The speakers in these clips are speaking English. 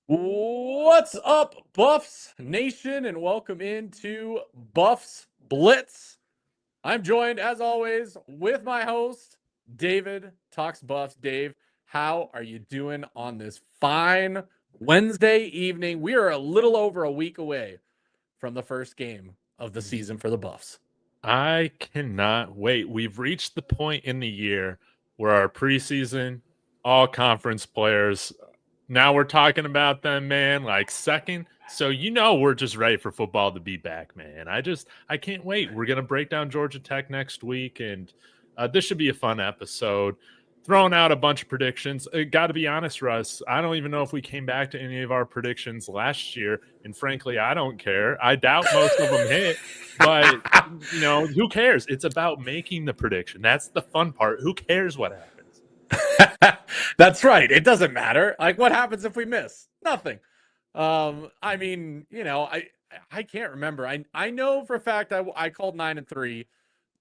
What's up, Buffs Nation, and welcome into Buffs Blitz. I'm joined, as always, with my host, David Talks Buffs. Dave, how are you doing on this fine Wednesday evening? We are a little over a week away from the first game of the season for the Buffs. I cannot wait. We've reached the point in the year where our preseason, all conference players, now we're talking about them, man, like second. So we're just ready for football to be back, man. I can't wait. We're gonna break down Georgia Tech next week, and this should be a fun episode. Throwing out a bunch of predictions. Got to be honest, Russ. I don't even know if we came back to any of our predictions last year, and frankly, I don't care. I doubt most of them hit, but who cares? It's about making the prediction. That's the fun part. Who cares what happens? That's right. It doesn't matter. Like, what happens if we miss? Nothing. I mean, I can't remember. I know for a fact I called 9-3.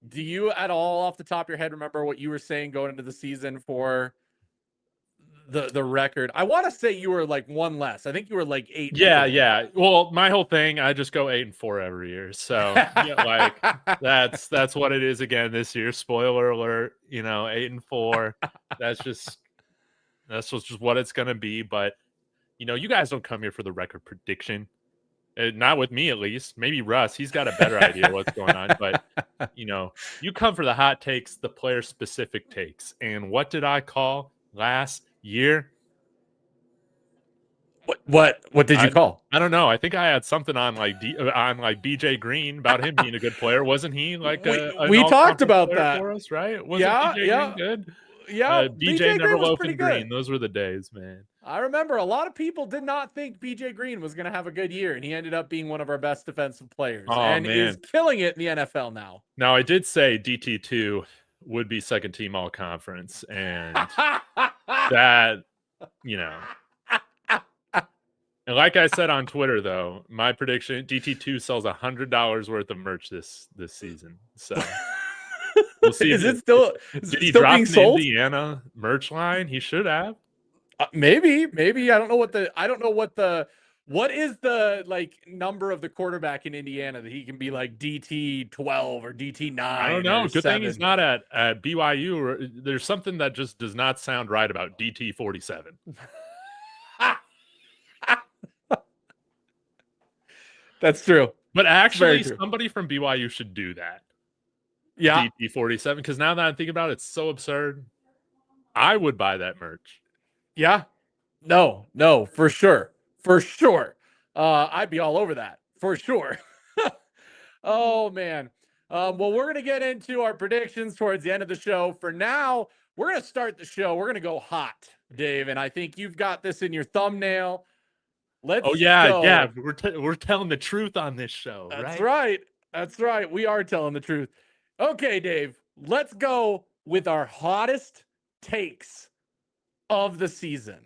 Do you at all off the top of your head remember what you were saying going into the season for the record? I want to say you were like one less. I think you were like 8. Yeah. Well, my whole thing, I just go 8-4 every year. So that's what it is again this year. Spoiler alert, 8-4. That's just what it's gonna be. But you guys don't come here for the record prediction. Not with me, at least. Maybe Russ. He's got a better idea what's going on. But, you come for the hot takes, the player-specific takes. And what did I call last year? What did you call? I don't know. I think I had something on like BJ Green about him being a good player. Wasn't he like we talked about that for us, right? Wasn't BJ Green good? Yeah, BJ never loafing green. Those were the days, man. I remember a lot of people did not think BJ Green was going to have a good year, and he ended up being one of our best defensive players is killing it in the NFL now. Now, I did say DT2 would be second team all conference, and that, And like I said on Twitter, though, my prediction, DT2 sells $100 worth of merch this season. So we'll see. Did he drop an Indiana merch line? He should have. Maybe. I don't know what is the like number of the quarterback in Indiana that he can be like DT12 or DT9? I don't know. Good thing he's not at BYU. There's something that just does not sound right about DT47. That's true. But actually, somebody from BYU should do that. Yeah. DT47. Because now that I'm thinking about it, it's so absurd. I would buy that merch. Yeah. No, for sure. For sure. I'd be all over that. For sure. Oh, man. Well, we're going to get into our predictions towards the end of the show. For now, we're going to start the show. We're going to go hot, Dave. And I think you've got this in your thumbnail. Let's go. Yeah. We're telling the truth on this show. That's right. We are telling the truth. Okay, Dave. Let's go with our hottest takes of the season.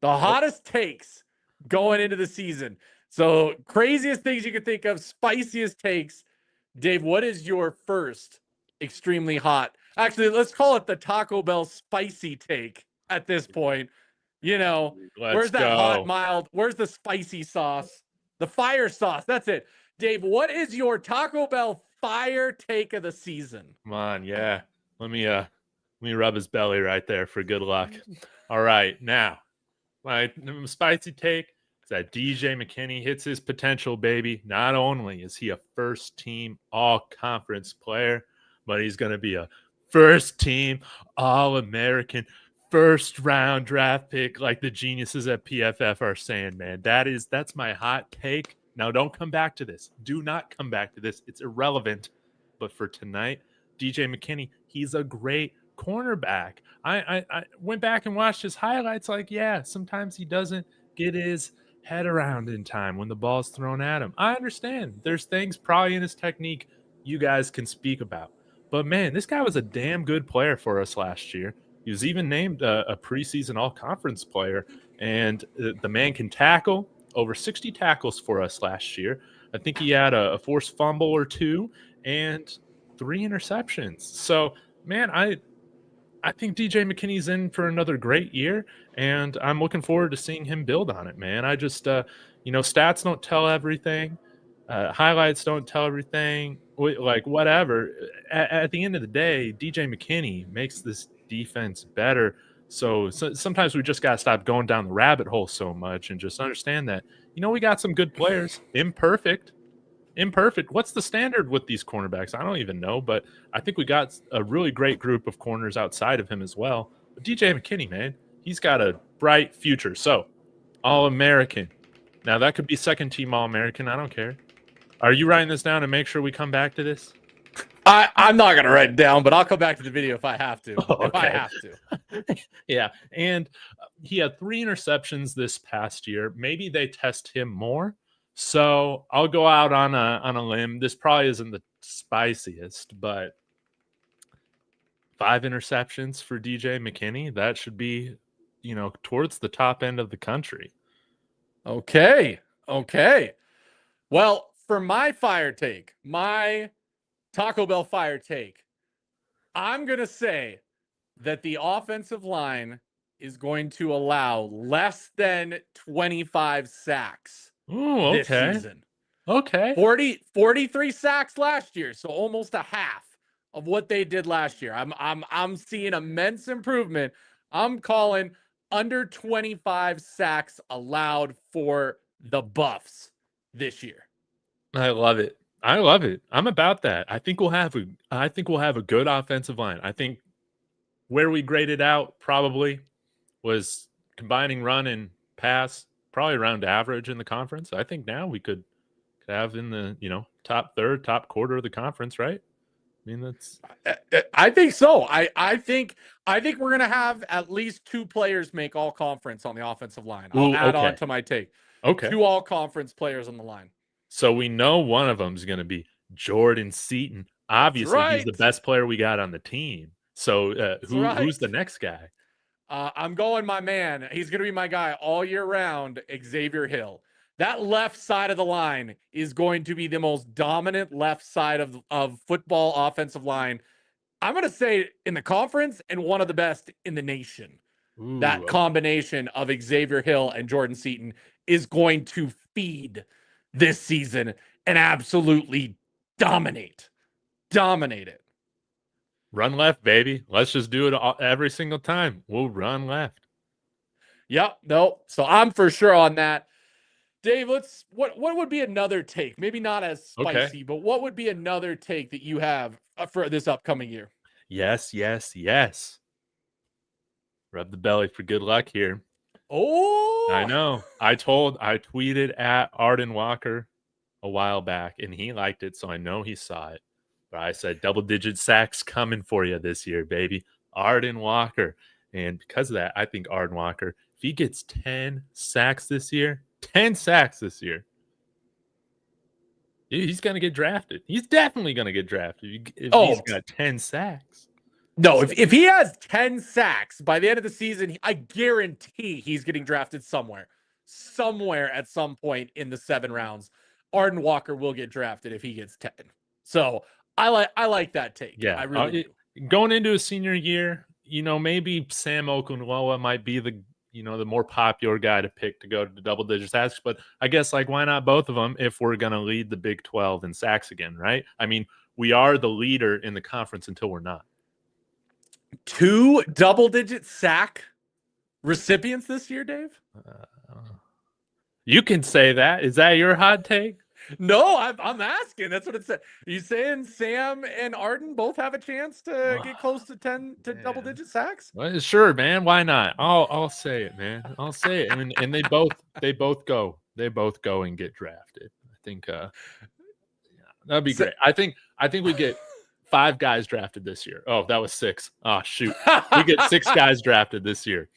The hottest takes going into the season. So craziest things you could think of, spiciest takes. Dave, what is your first extremely hot? Actually, let's call it the Taco Bell spicy take at this point. Where's that hot, mild? Where's the spicy sauce? The fire sauce. That's it. Dave, what is your Taco Bell fire take of the season? Come on, yeah. Let me rub his belly right there for good luck. All right, now, my spicy take is that DJ McKinney hits his potential, baby. Not only is he a first-team all-conference player, but he's going to be a first-team all-American first-round draft pick like the geniuses at PFF are saying, man. That's my hot take. Now, don't come back to this. Do not come back to this. It's irrelevant. But for tonight, DJ McKinney, he's a great cornerback. I went back and watched his highlights. Like, yeah, sometimes he doesn't get his head around in time when the ball's thrown at him. I understand. There's things probably in his technique you guys can speak about. But, man, this guy was a damn good player for us last year. He was even named a preseason all-conference player, and the man can tackle. Over 60 tackles for us last year. I think he had a forced fumble or two and 3 interceptions. So, man, I think DJ McKinney's in for another great year, and I'm looking forward to seeing him build on it, man. I just, stats don't tell everything, highlights don't tell everything, like whatever. At the end of the day, DJ McKinney makes this defense better. So sometimes we just got to stop going down the rabbit hole so much and just understand that, we got some good players, imperfect. What's the standard with these cornerbacks? I don't even know, but I think we got a really great group of corners outside of him as well. But DJ McKinney, man, he's got a bright future. So, All-American. Now, that could be second-team All-American. I don't care. Are you writing this down to make sure we come back to this? I'm not going to write it down, but I'll come back to the video if I have to. Okay. If I have to. Yeah, and he had 3 interceptions this past year. Maybe they test him more. So I'll go out on a limb. This probably isn't the spiciest, but 5 interceptions for DJ McKinney. That should be, towards the top end of the country. Okay. Well, for my fire take, my Taco Bell fire take, I'm going to say that the offensive line is going to allow less than 25 sacks. Ooh, okay. This season. Okay. 43 sacks last year, so almost a half of what they did last year. I'm seeing immense improvement. I'm calling under 25 sacks allowed for the Buffs this year. I love it. I'm about that. I think we'll have a good offensive line. I think where we graded out probably was combining run and pass, probably around average in the conference. I think now we could have in the, top third, top quarter of the conference, right? I mean, that's. I think so. I think we're gonna have at least 2 players make all conference on the offensive line. I'll add on to my take. Okay. 2 all conference players on the line. So we know one of them is going to be Jordan Seaton. Obviously, he's the best player we got on the team. So who's the next guy? I'm going my man. He's going to be my guy all year round, Xavier Hill. That left side of the line is going to be the most dominant left side of football offensive line. I'm going to say in the conference and one of the best in the nation. Ooh, that combination of Xavier Hill and Jordan Seaton is going to feed this season and absolutely dominate it. Run left, baby. Let's just do it every single time. We'll run left. Yep. No. So I'm for sure on that. Dave, what would be another take? Maybe not as spicy, but what would be another take that you have for this upcoming year? Yes. Rub the belly for good luck here. Oh, I know. I tweeted at Arden Walker a while back, and he liked it, so I know he saw it. But I said, double-digit sacks coming for you this year, baby. Arden Walker. And because of that, I think Arden Walker, if he gets 10 sacks this year, he's going to get drafted. He's definitely going to get drafted if he's got 10 sacks. No, if he has 10 sacks by the end of the season, I guarantee he's getting drafted somewhere at some point in the 7 rounds. Arden Walker will get drafted if he gets 10. So I like that take. Yeah, I really do. Going into a senior year, maybe Sam Okunloa might be the more popular guy to pick to go to the double-digit sacks, but I guess why not both of them if we're going to lead the Big 12 in sacks again, right? I mean, we are the leader in the conference until we're not. 2 double-digit sack recipients this year, Dave? You can say that. Is that your hot take? No, I'm asking. That's what it said. Are you saying Sam and Arden both have a chance to get close to 10 to double-digit sacks? Well, sure, man. Why not? I'll say it, man. I'll say it. And they both go and get drafted. I think that'd be great. I think we get 5 guys drafted this year. Oh, that was 6. Oh, shoot. We get 6 guys drafted this year.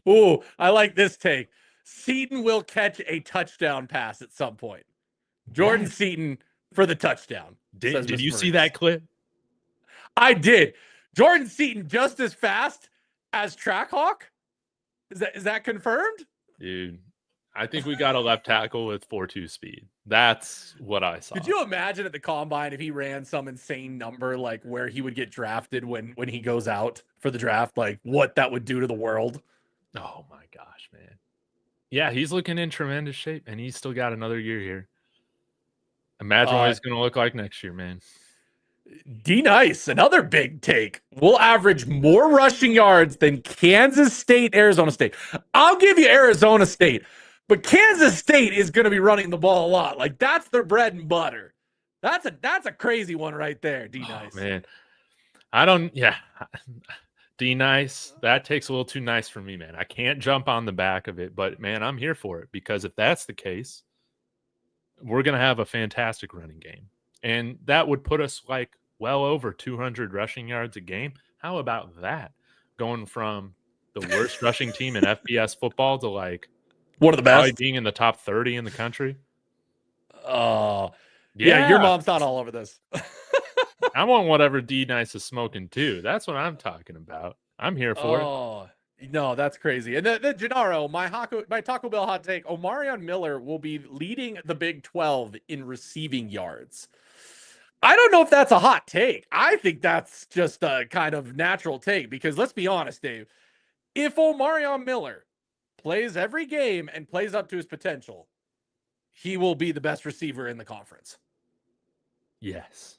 Ooh, I like this take. Seaton will catch a touchdown pass at some point. Jordan Seaton for the touchdown. Did you see that clip? I did. Jordan Seaton just as fast as Trackhawk? Is that confirmed? Dude, I think we got a left tackle with 4.2 speed. That's what I saw. Could you imagine at the combine if he ran some insane number like where he would get drafted when he goes out for the draft? Like what that would do to the world? Oh my gosh, man. Yeah, he's looking in tremendous shape, and he's still got another year here. Imagine what he's going to look like next year, man. D-Nice, another big take. We'll average more rushing yards than Kansas State, Arizona State. I'll give you Arizona State, but Kansas State is going to be running the ball a lot. Like that's their bread and butter. That's a crazy one right there, D-Nice. Oh, man. I don't, yeah. D-Nice, that takes a little too nice for me, man. I can't jump on the back of it, but man, I'm here for it because if that's the case, we're going to have a fantastic running game. And that would put us like well over 200 rushing yards a game. How about that? Going from the worst rushing team in FBS football to like one of the best, being in the top 30 in the country. Oh, yeah. Your mom's not all over this. I want whatever D-Nice is smoking too. That's what I'm talking about. I'm here for it. Oh, no, that's crazy. And the Gennaro, my Taco Bell hot take, Omarion Miller will be leading the Big 12 in receiving yards. I don't know if that's a hot take. I think that's just a kind of natural take because let's be honest, Dave. If Omarion Miller plays every game and plays up to his potential, he will be the best receiver in the conference. Yes.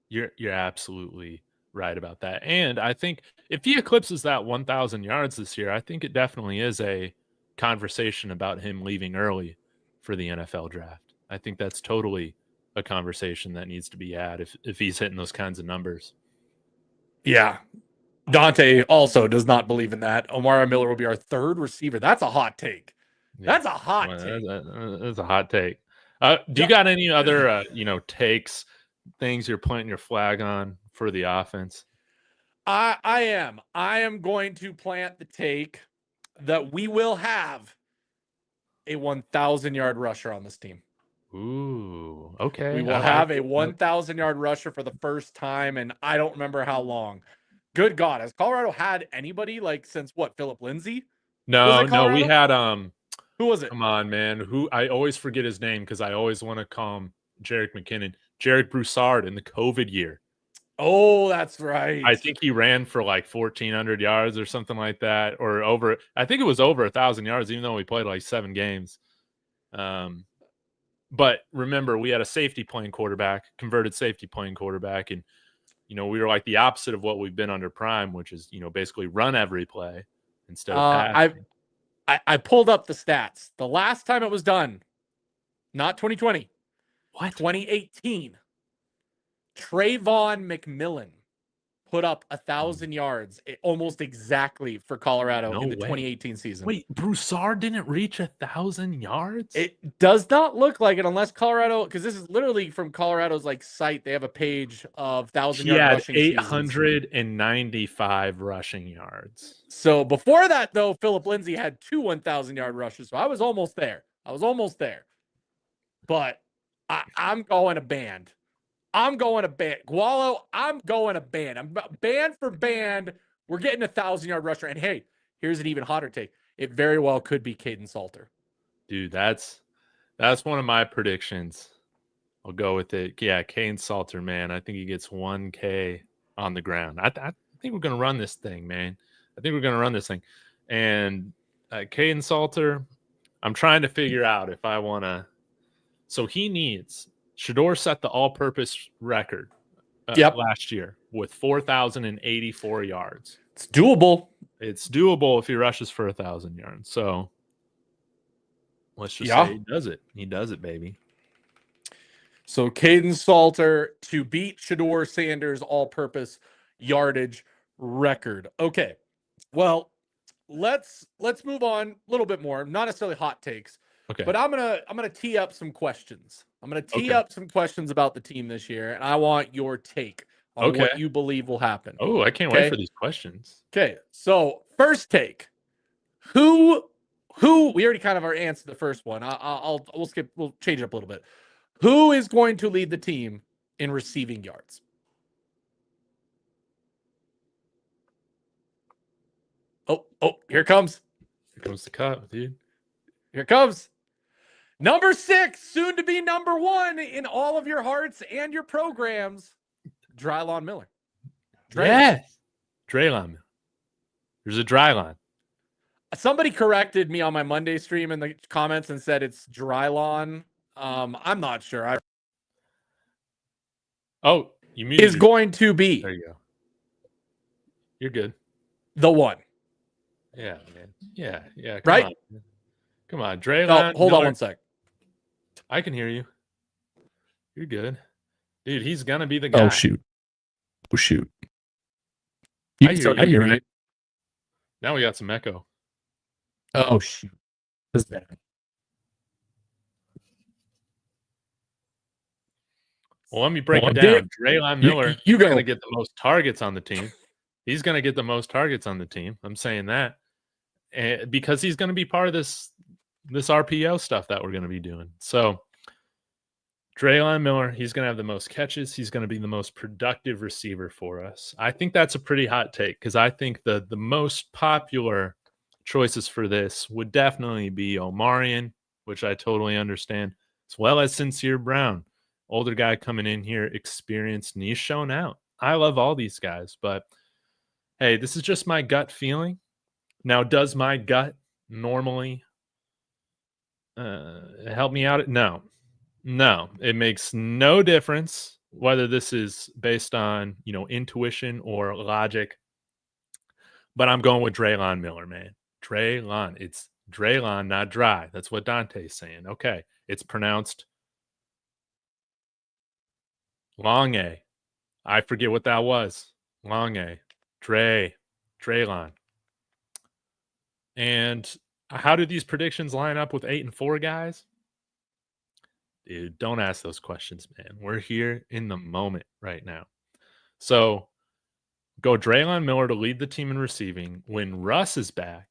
You're absolutely right about that. And I think if he eclipses that 1,000 yards this year, I think it definitely is a conversation about him leaving early for the NFL draft. I think that's totally a conversation that needs to be had if he's hitting those kinds of numbers. Yeah. Dante also does not believe in that. Omarion Miller will be our third receiver. That's a hot take. Yeah. That's a hot take. That's a hot take. Do you got any other takes, things you're planting your flag on for the offense? I am going to plant the take that we will have a 1,000-yard rusher on this team. Ooh, okay. We will have a 1,000-yard rusher for the first time, and I don't remember how long. Good God, has Colorado had anybody like since what? Philip Lindsay? No, we had who was it? Come on, man. Who I always forget his name because I always want to call him Jarek McKinnon. Jarek Broussard in the COVID year. Oh, that's right. I think he ran for like 1,400 yards or something like that, or over. I think it was over 1,000 yards, even though we played like 7 games. But remember, we had a safety playing quarterback, converted safety playing quarterback, and we were like the opposite of what we've been under Prime, which is basically run every play instead of passing. I pulled up the stats. The last time it was done, not 2020. What? 2018. Trayvon McMillan put up 1,000 yards almost exactly for Colorado in the 2018 season. Wait, Broussard didn't reach 1,000 yards? It does not look like it unless Colorado, because this is literally from Colorado's site. They have a page of 1,000-yard rushing seasons. 895 rushing yards. So before that, though, Philip Lindsay had 2 1,000-yard rushes. So I was almost there. But I'm going a band. Gualo, I'm going a band. I'm band for band. We're getting 1,000-yard rusher. And hey, here's an even hotter take. It very well could be Caden Salter. Dude, that's one of my predictions. I'll go with it. Yeah, Caden Salter, man. I think he gets 1K on the ground. I think we're going to run this thing, man. And Caden Salter, I'm trying to figure out if I want to. So he needs. Shedeur set the all-purpose record last year with 4,084 yards. It's doable. It's doable if he rushes for 1,000 yards. So let's just say he does it. He does it, baby. So Caden Salter to beat Shedeur Sanders' all-purpose yardage record. Okay. Well, let's move on a little bit more. Not necessarily hot takes. Okay. But I'm gonna tee up some questions. Up some questions about the team this year, and I want your take on what you believe will happen. Oh, I can't wait for these questions. Okay, so first take. Who we already kind of answered the first one. We'll change it up a little bit. Who is going to lead the team in receiving yards? Oh, here comes. Here comes the cut, dude. Here it comes. Number 6, soon to be number 1 in all of your hearts and your programs, Drylon Miller. Yes. Draylon. There's a Drylon. Somebody corrected me on my Monday stream in the comments and said it's Drylon. I'm not sure. Oh, you muted is going to be. There you go. You're good. The one. Yeah, man. Yeah. Right? Come on, Draylon. Oh, hold on one sec. I can hear you. You're good. Dude, he's going to be the guy. Oh, shoot. You can start hearing it. Now we got some echo. Oh, shoot. This is bad. Well, let me break it down. Draylon Miller you going to get the most targets on the team. He's going to get the most targets on the team. I'm saying that. Because he's going to be part of this RPO stuff that we're going to be doing. So, Draylon Miller, he's going to have the most catches. He's going to be the most productive receiver for us. I think that's a pretty hot take because I think the most popular choices for this would definitely be Omarion, which I totally understand, as well as Sincere Brown. Older guy coming in here, experienced, and he's shown out. I love all these guys, but hey, this is just my gut feeling. Now, does my gut normally help me out? No, it makes no difference whether this is based on, intuition or logic. But I'm going with Draylon Miller, man. Draylon. It's Draylon, not dry. That's what Dante's saying. Okay. It's pronounced long A. I forget what that was. Long A. Draylon. And how do these predictions line up with 8 and 4 guys? Dude, don't ask those questions, man. We're here in the moment right now. So go Draylon Miller to lead the team in receiving. When Russ is back,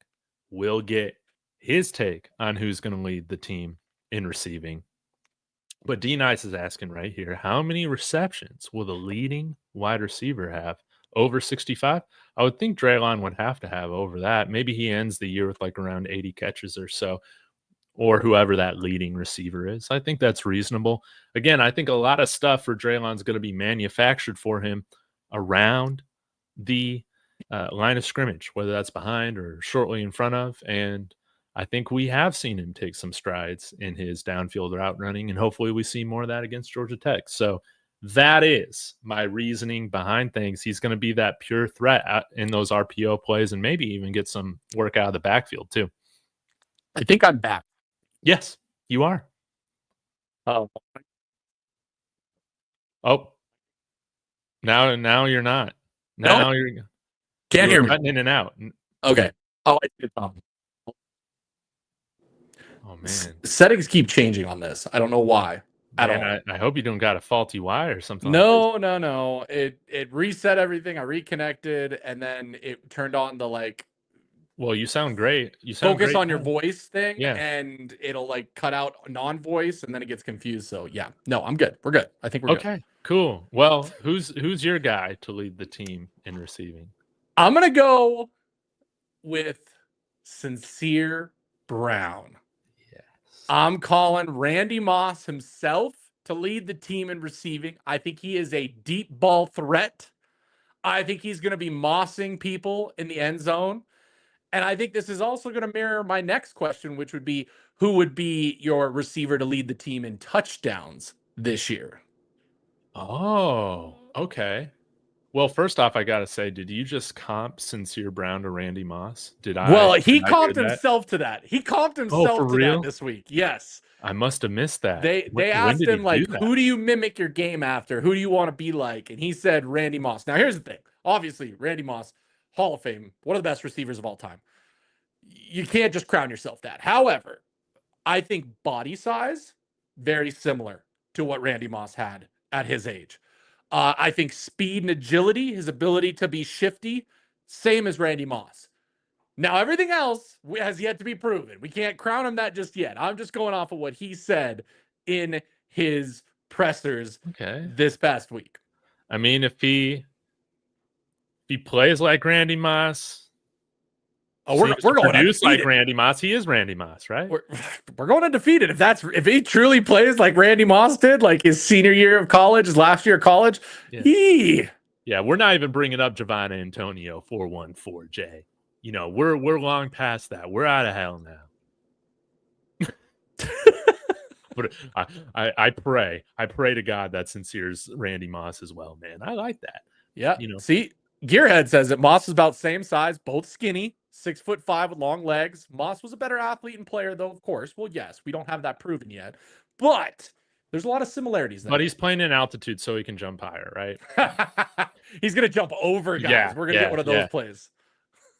we'll get his take on who's going to lead the team in receiving. But D Nice is asking right here, how many receptions will the leading wide receiver have? Over 65? I would think Draylon would have to have over that. Maybe he ends the year with like around 80 catches or so, or whoever that leading receiver is. I think that's reasonable. Again, I think a lot of stuff for Draylon's going to be manufactured for him around the line of scrimmage, whether that's behind or shortly in front of. And I think we have seen him take some strides in his downfield route running, and hopefully we see more of that against Georgia Tech. So that is my reasoning behind things. He's going to be that pure threat in those RPO plays and maybe even get some work out of the backfield too. I think I'm back. Yes, you are. Oh. Now you're not. Now you're can't hear me. Cutting in and out. Okay. Oh, I did. Oh man, settings keep changing on this. I don't know why. Man, I hope you don't got a faulty wire or something. No. It reset everything. I reconnected, and then it turned on the like. Well, you sound great. You sound focus great on your voice thing, yeah. And it'll like cut out non-voice, and then it gets confused. So yeah, no, I'm good. We're good. I think we're okay. Cool. Well, who's your guy to lead the team in receiving? I'm gonna go with Sincere Brown. Yes. I'm calling Randy Moss himself to lead the team in receiving. I think he is a deep ball threat. I think he's going to be mossing people in the end zone. And I think this is also going to mirror my next question, which would be, who would be your receiver to lead the team in touchdowns this year? Oh, okay. Well, first off, I got to say, did you just comp Sincere Brown to Randy Moss? Well, he comped himself to that. He comped himself to that this week. Yes. I must have missed that. They asked him, like, who do you mimic your game after? Who do you want to be like? And he said Randy Moss. Now, here's the thing. Obviously, Randy Moss, Hall of Fame, one of the best receivers of all time. You can't just crown yourself that. However, I think body size, very similar to what Randy Moss had at his age. I think speed and agility, his ability to be shifty, same as Randy Moss. Now, everything else has yet to be proven. We can't crown him that just yet. I'm just going off of what he said in his pressers this past week. I mean, if he plays like Randy Moss, Oh, we're going produce undefeated. like Randy Moss. He is Randy Moss, right? We're going undefeated. If he truly plays like Randy Moss did, like his senior year of college, his last year of college, yeah, we're not even bringing up Giovanni Antonio 414J. You know, we're long past that. We're out of hell now. But I pray to God that Sincere's Randy Moss as well, man. I like that. Yeah. You know, See, Gearhead says that Moss is about same size, both skinny, 6'5" with long legs. Moss was a better athlete and player, though, of course. Well, yes, we don't have that proven yet, but there's a lot of similarities there. But he's playing in altitude so he can jump higher, right? He's gonna jump over guys. Yeah, We're gonna get one of those plays.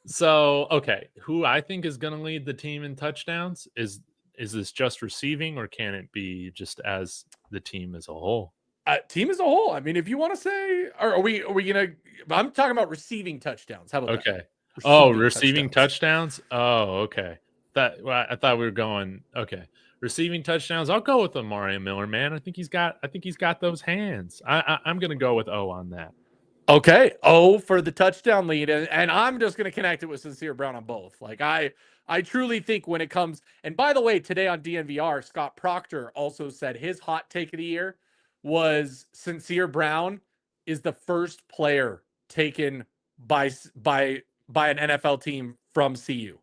So, okay, who I think is gonna lead the team in touchdowns is this just receiving, or can it be just as the team as a whole? Team as a whole. I mean, if you want to say, or are we gonna? I'm talking about receiving touchdowns. How about that? Receiving touchdowns. Oh, okay. I thought we were going. Okay, receiving touchdowns. I'll go with Amari Miller, man. I think he's got those hands. I'm gonna go with O on that. Okay, for the touchdown lead, and I'm just gonna connect it with Sincere Brown on both. Like I truly think when it comes, and by the way, today on DNVR, Scott Proctor also said his hot take of the year was Sincere Brown is the first player taken by an NFL team from CU.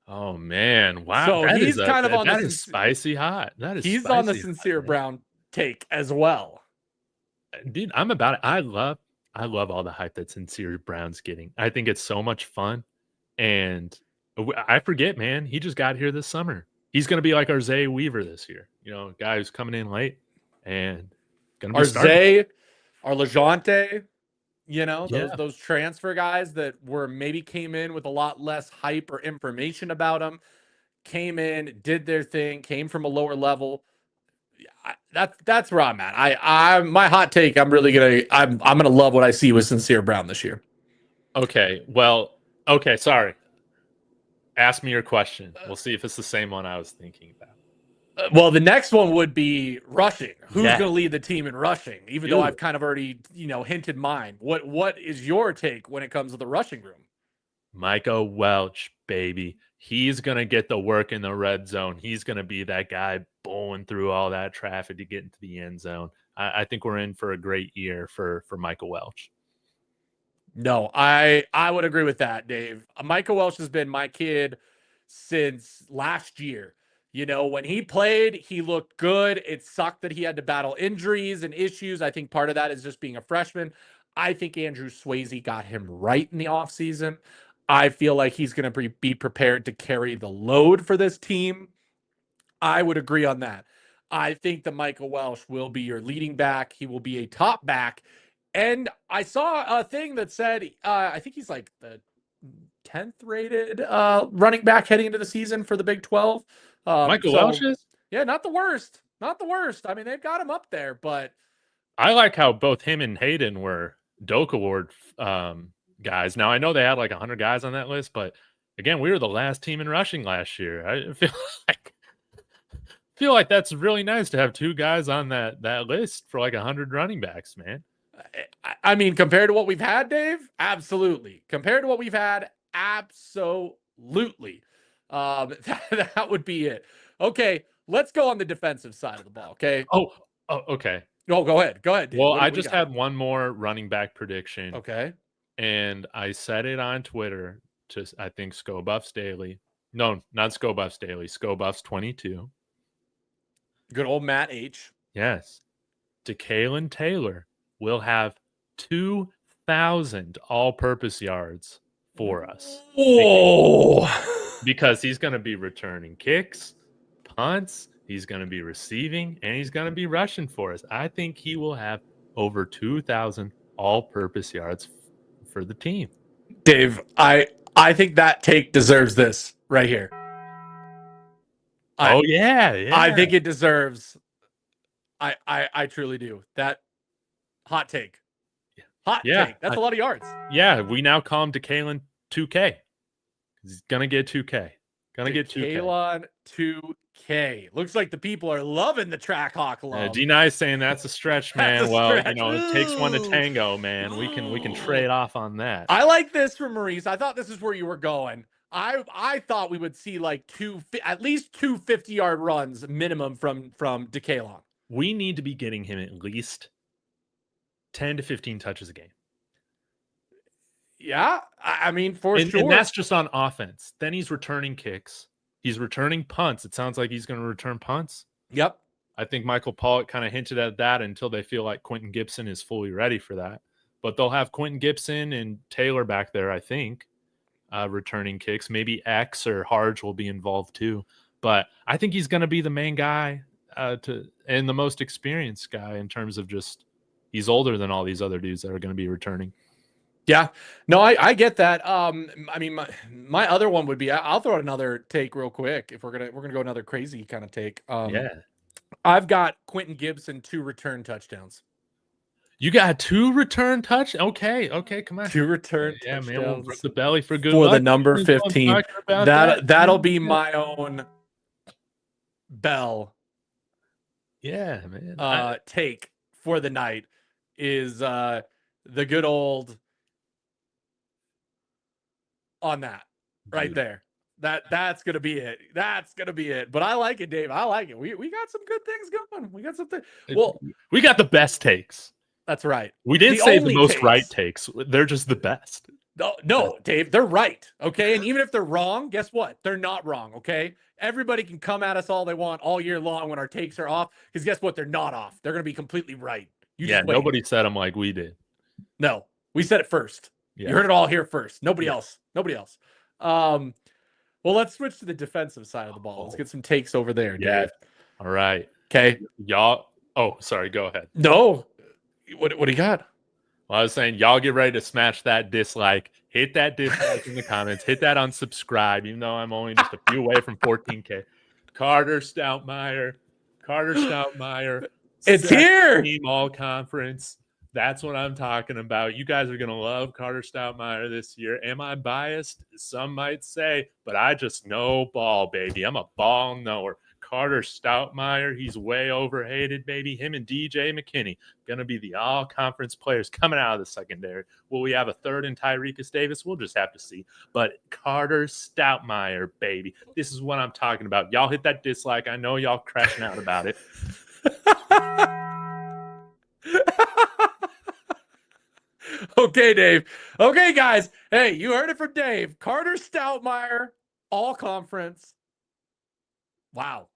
Oh man, wow! So he's kind of on that is spicy hot. He's on the Sincere Brown take as well. Dude, I'm about it. I love all the hype that Sincere Brown's getting. I think it's so much fun, and I forget, man. He just got here this summer. He's going to be like our Zay Weaver this year. You know, guy who's coming in late and going to be Zay, our Lejante. You know, those transfer guys that maybe came in with a lot less hype or information about them, came in, did their thing, came from a lower level. That's where I'm at. My hot take. I'm gonna love what I see with Sincere Brown this year. Okay. Well. Okay. Sorry. Ask me your question. We'll see if it's the same one I was thinking about. Well, the next one would be rushing. Who's going to lead the team in rushing? Even though I've kind of already, hinted mine. What is your take when it comes to the rushing room? Micah Welch, baby. He's going to get the work in the red zone. He's going to be that guy bowling through all that traffic to get into the end zone. I think we're in for a great year for Micah Welch. No, I would agree with that, Dave. Micah Welch has been my kid since last year. You know, when he played, he looked good. It sucked that he had to battle injuries and issues. I think part of that is just being a freshman. I think Andrew Swayze got him right in the offseason. I feel like he's going to be prepared to carry the load for this team. I would agree on that. I think that Michael Welch will be your leading back. He will be a top back. And I saw a thing that said, I think he's like the 10th rated running back heading into the season for the Big 12. Michael Welch is? Yeah, not the worst. Not the worst. I mean, they've got him up there, but I like how both him and Hayden were Doak Award guys. Now, I know they had like 100 guys on that list, but again, we were the last team in rushing last year. I feel like that's really nice to have two guys on that list for like 100 running backs, man. I mean, compared to what we've had, Dave, absolutely. Compared to what we've had, absolutely. That would be it. Okay, let's go on the defensive side of the ball. Okay. Oh, okay. No, go ahead. Go ahead, Dave. Well, I just had one more running back prediction. Okay. And I said it on Twitter to, I think, ScoBuffs Daily. No, not ScoBuffs Daily. ScoBuffs 22. Good old Matt H. Yes. DeKalen Taylor will have 2,000 all-purpose yards for us. Whoa. Because he's going to be returning kicks, punts, he's going to be receiving, and he's going to be rushing for us. I think he will have over 2,000 all-purpose yards for the team. Dave, I think that take deserves this right here. Yeah. I think it deserves. I truly do. That hot take. Hot take. That's a lot of yards. Yeah, we now call him DeKalen 2K. He's gonna get 2K. Get 2K. DeKalen 2K. Looks like the people are loving the Track Hawk love. D-Nice saying that's a stretch, man. It takes one to tango, man. We can trade off on that. I like this from Maurice. I thought this is where you were going. I thought we would see like at least 2 50-yard runs minimum from DeKalon. We need to be getting him at least 10 to 15 touches a game. Yeah, I mean, for sure. And that's just on offense. Then he's returning kicks. He's returning punts. It sounds like he's going to return punts. Yep. I think Michael Pollock kind of hinted at that until they feel like Quentin Gibson is fully ready for that. But they'll have Quentin Gibson and Taylor back there, I think, returning kicks. Maybe X or Harge will be involved too. But I think he's going to be the main guy and the most experienced guy in terms of just he's older than all these other dudes that are going to be returning. Yeah, no, I get that. I mean, my other one would be, I'll throw out another take real quick if we're gonna go another crazy kind of take. Yeah, I've got Quentin Gibson 2 return touchdowns. You got 2 return touch. Okay, come on. 2 return touchdowns. Man, we'll rip the belly for good for luck. the number 15. That'll be my own bell. Yeah, man. Take for the night is the good old on that right there. That's gonna be it. That's gonna be it. But I like it, Dave. I like it. We got some good things going. We got something. Well, we got the best takes. That's right. We didn't say the most right takes. They're just the best. No, Dave, they're right. Okay. And even if they're wrong, guess what? They're not wrong. Okay. Everybody can come at us all they want all year long when our takes are off. Because guess what? They're not off. They're gonna be completely right. Nobody said them like we did. No, we said it first. Yeah. You heard it all here first. Nobody else. Well, let's switch to the defensive side of the ball. Let's get some takes over there, Dave. Yeah. All right. Okay. Y'all. Oh, sorry. Go ahead. No. What do you got? Well, I was saying, y'all get ready to smash that dislike. Hit that dislike in the comments. Hit that unsubscribe, even though I'm only just a few away from 14K. Carter Stoutmeyer. It's here. Team all conference. That's what I'm talking about. You guys are going to love Carter Stoutmeyer this year. Am I biased? Some might say, but I just know ball, baby. I'm a ball knower. Carter Stoutmeyer, he's way overhated, baby. Him and DJ McKinney going to be the all-conference players coming out of the secondary. Will we have a third in Tyrekus Davis? We'll just have to see. But Carter Stoutmeyer, baby. This is what I'm talking about. Y'all hit that dislike. I know y'all crashing out about it. Okay, Dave. Okay, guys. Hey, you heard it from Dave. Carter Stoutmeyer, all conference. Wow.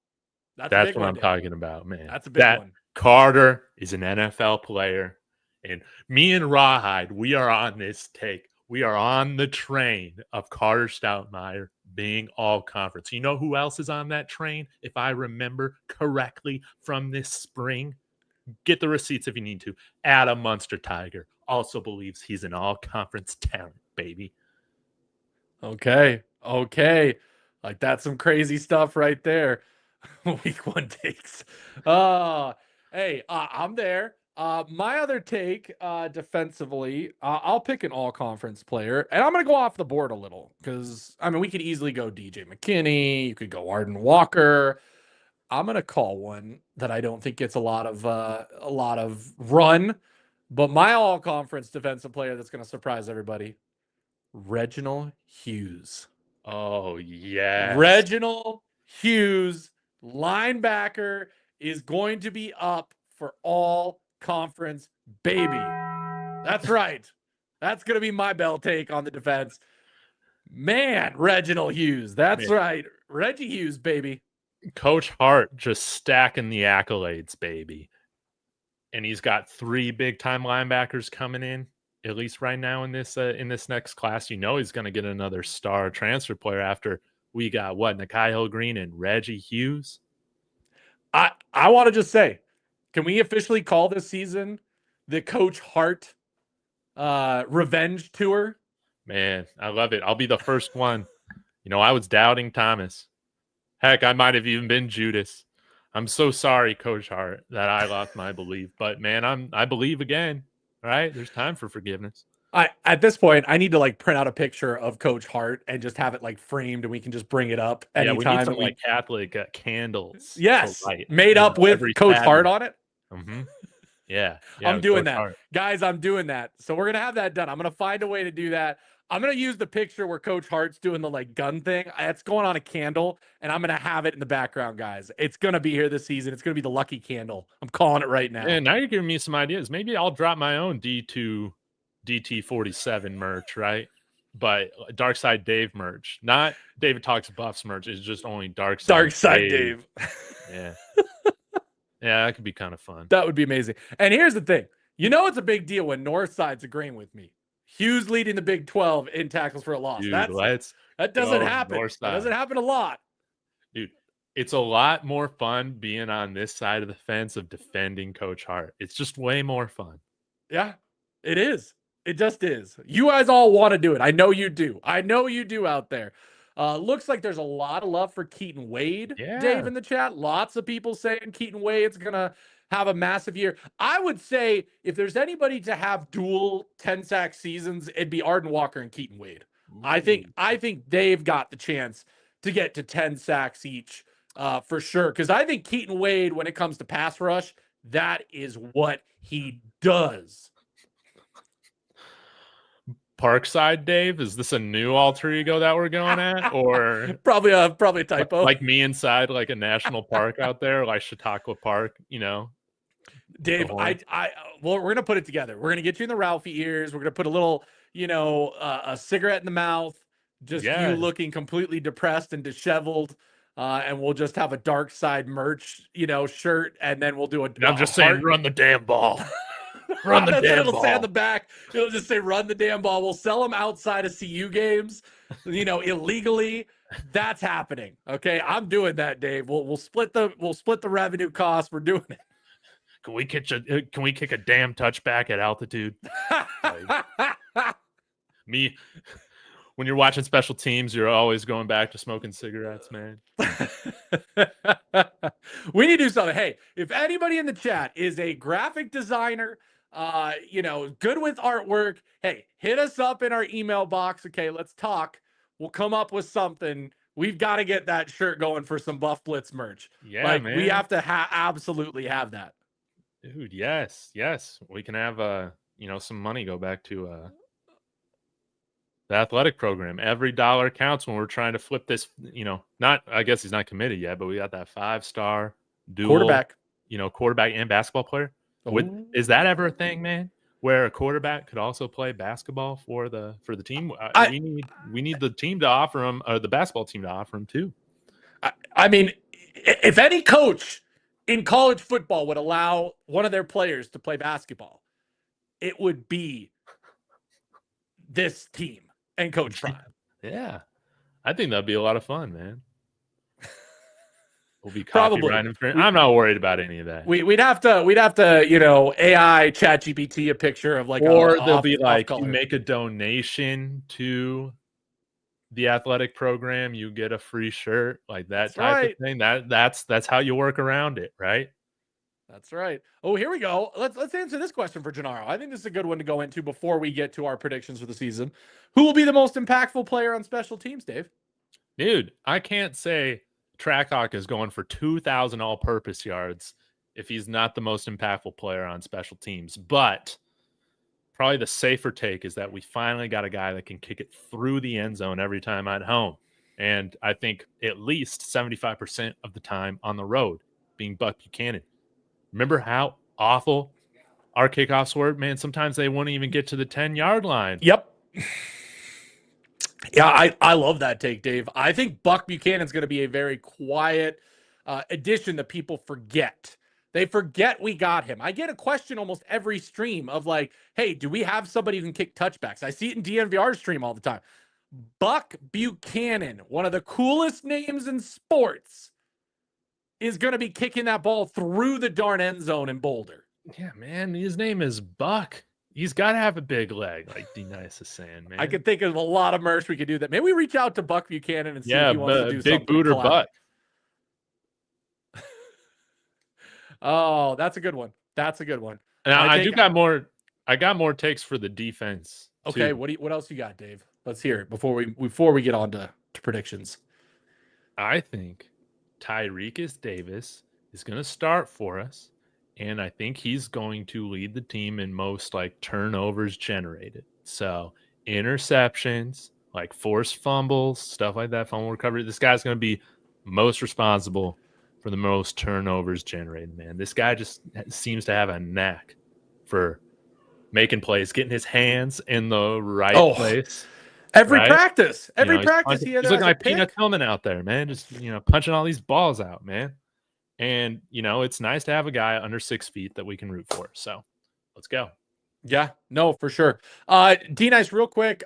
That's what I'm talking about, man. That's a big one. Carter is an NFL player. And me and Rawhide, we are on this take. We are on the train of Carter Stoutmeyer being all conference. You know who else is on that train? If I remember correctly from this spring, get the receipts if you need to. Adam Munster Tiger also believes he's an all-conference talent, baby. Okay. Like, that's some crazy stuff right there. Week 1 takes. Hey, I'm there. My other take, defensively, I'll pick an all-conference player, and I'm going to go off the board a little because, I mean, we could easily go DJ McKinney. You could go Arden Walker. I'm going to call one that I don't think gets a lot of run, but my all-conference defensive player that's going to surprise everybody, Reginald Hughes. Oh, yeah. Reginald Hughes, linebacker, is going to be up for all conference, baby. That's right. That's going to be my bell take on the defense. Man, Reginald Hughes. That's right. Reggie Hughes, baby. Coach Hart just stacking the accolades, baby. And he's got 3 big-time linebackers coming in, at least right now in this next class. You know he's going to get another star transfer player after we got, Nikhil Green and Reggie Hughes? I want to just say, can we officially call this season the Coach Hart revenge tour? Man, I love it. I'll be the first one. You know, I was doubting Thomas. Heck, I might have even been Judas. I'm so sorry, Coach Hart, that I lost my belief. But, man, I believe again. All right? There's time for forgiveness. At this point, I need to like print out a picture of Coach Hart and just have it like framed, and we can just bring it up anytime. Yeah, we need some like Catholic candles. Yes, made up with Coach Hart on it. Mm-hmm. Yeah, I'm doing that, guys. I'm doing that. So we're gonna have that done. I'm gonna find a way to do that. I'm gonna use the picture where Coach Hart's doing the like gun thing. It's going on a candle, and I'm gonna have it in the background, guys. It's gonna be here this season. It's gonna be the lucky candle. I'm calling it right now. And now you're giving me some ideas. Maybe I'll drop my own D2 DT47 merch, right? But Dark Side Dave merch, not David Talks Buffs merch. It's just only Dark Side Dave. Yeah. Yeah, that could be kind of fun. That would be amazing. And here's the thing. You know it's a big deal when Northside's agreeing with me. Hughes leading the Big 12 in tackles for a loss. Dude, that doesn't happen. That doesn't happen a lot. Dude, it's a lot more fun being on this side of the fence of defending Coach Hart. It's just way more fun. Yeah, it is. It just is. You guys all want to do it. I know you do. I know you do out there. Looks like there's a lot of love for Keaton Wade, Yeah. Dave, in the chat. Lots of people saying Keaton Wade's going to have a massive year. I would say if there's anybody to have dual 10-sack seasons, it'd be Arden Walker and Keaton Wade. I think they've got the chance to get to 10 sacks each for sure. Because I think Keaton Wade, when it comes to pass rush, that is what he does. Parkside Dave, is this a new alter ego that we're going at, or probably a typo? Like me inside like a national park out there, like Chautauqua Park, you know? Dave, well, we're gonna put it together. We're gonna get you in the Ralphie ears. We're gonna put a little, a cigarette in the mouth, just you looking completely depressed and disheveled. And we'll just have a Dark Side merch, shirt, and then we'll do I'm just saying, run the damn ball. Run the damn ball. It'll say on the back. It'll just say, "Run the damn ball." We'll sell them outside of CU games, illegally. That's happening. Okay, I'm doing that, Dave. We'll split the revenue cost. We're doing it. Can we kick a damn touchback at altitude? Me. When you're watching special teams, you're always going back to smoking cigarettes, man. We need to do something. Hey, if anybody in the chat is a graphic designer, good with artwork, hey, hit us up in our email box. Okay, let's talk. We'll come up with something. We've got to get that shirt going for some Buff Blitz merch. Yeah, man. We have to absolutely have that. Dude, yes. We can have some money go back to the athletic program. Every dollar counts when we're trying to flip this, I guess he's not committed yet, but we got that 5-star dual quarterback, quarterback and basketball player. Is that ever a thing, man? Where a quarterback could also play basketball for the team? We need the team to offer him, or the basketball team to offer him too. I mean, if any coach in college football would allow one of their players to play basketball, it would be this team and Coach Prime. Yeah. I think that'd be a lot of fun, man. We'll be probably. I'm not worried about any of that. We'd have to, AI chat GPT a picture of they'll be like, you make a donation to the athletic program, you get a free shirt, like that type of thing. That's how you work around it, right? That's right. Oh, here we go. Let's answer this question for Gennaro. I think this is a good one to go into before we get to our predictions for the season. Who will be the most impactful player on special teams, Dave? Dude, I can't say Trackhawk is going for 2,000 all-purpose yards if he's not the most impactful player on special teams. But probably the safer take is that we finally got a guy that can kick it through the end zone every time at home. And I think at least 75% of the time on the road, being Buck Buchanan. Remember how awful our kickoffs were? Man, sometimes they wouldn't even get to the 10-yard line. Yep. Yeah, I love that take, Dave. I think Buck Buchanan's going to be a very quiet addition that people forget. They forget we got him. I get a question almost every stream of like, hey, do we have somebody who can kick touchbacks? I see it in DNVR's stream all the time. Buck Buchanan, one of the coolest names in sports, is going to be kicking that ball through the darn end zone in Boulder. Yeah, man. His name is Buck. He's got to have a big leg, like D-Nice is saying, man. I could think of a lot of merch we could do that. Maybe we reach out to Buck Buchanan and see if he wants to do something. Big boot or Buck. Oh, that's a good one. That's a good one. Now, I got more takes for the defense. Okay, too. what else you got, Dave? Let's hear it before we get on to predictions. I think Tyrekus Davis is going to start for us, and I think he's going to lead the team in most turnovers generated. So interceptions, like forced fumbles, stuff like that, fumble recovery. This guy's going to be most responsible for the most turnovers generated, man. This guy just seems to have a knack for making plays, getting his hands in the right place. Every right? practice, every practice, He's he either looking has a like pick. Peanut Tillman out there, man. Just punching all these balls out, man. And it's nice to have a guy under 6 feet that we can root for. So let's go. Yeah, no, for sure. D-Nice, real quick.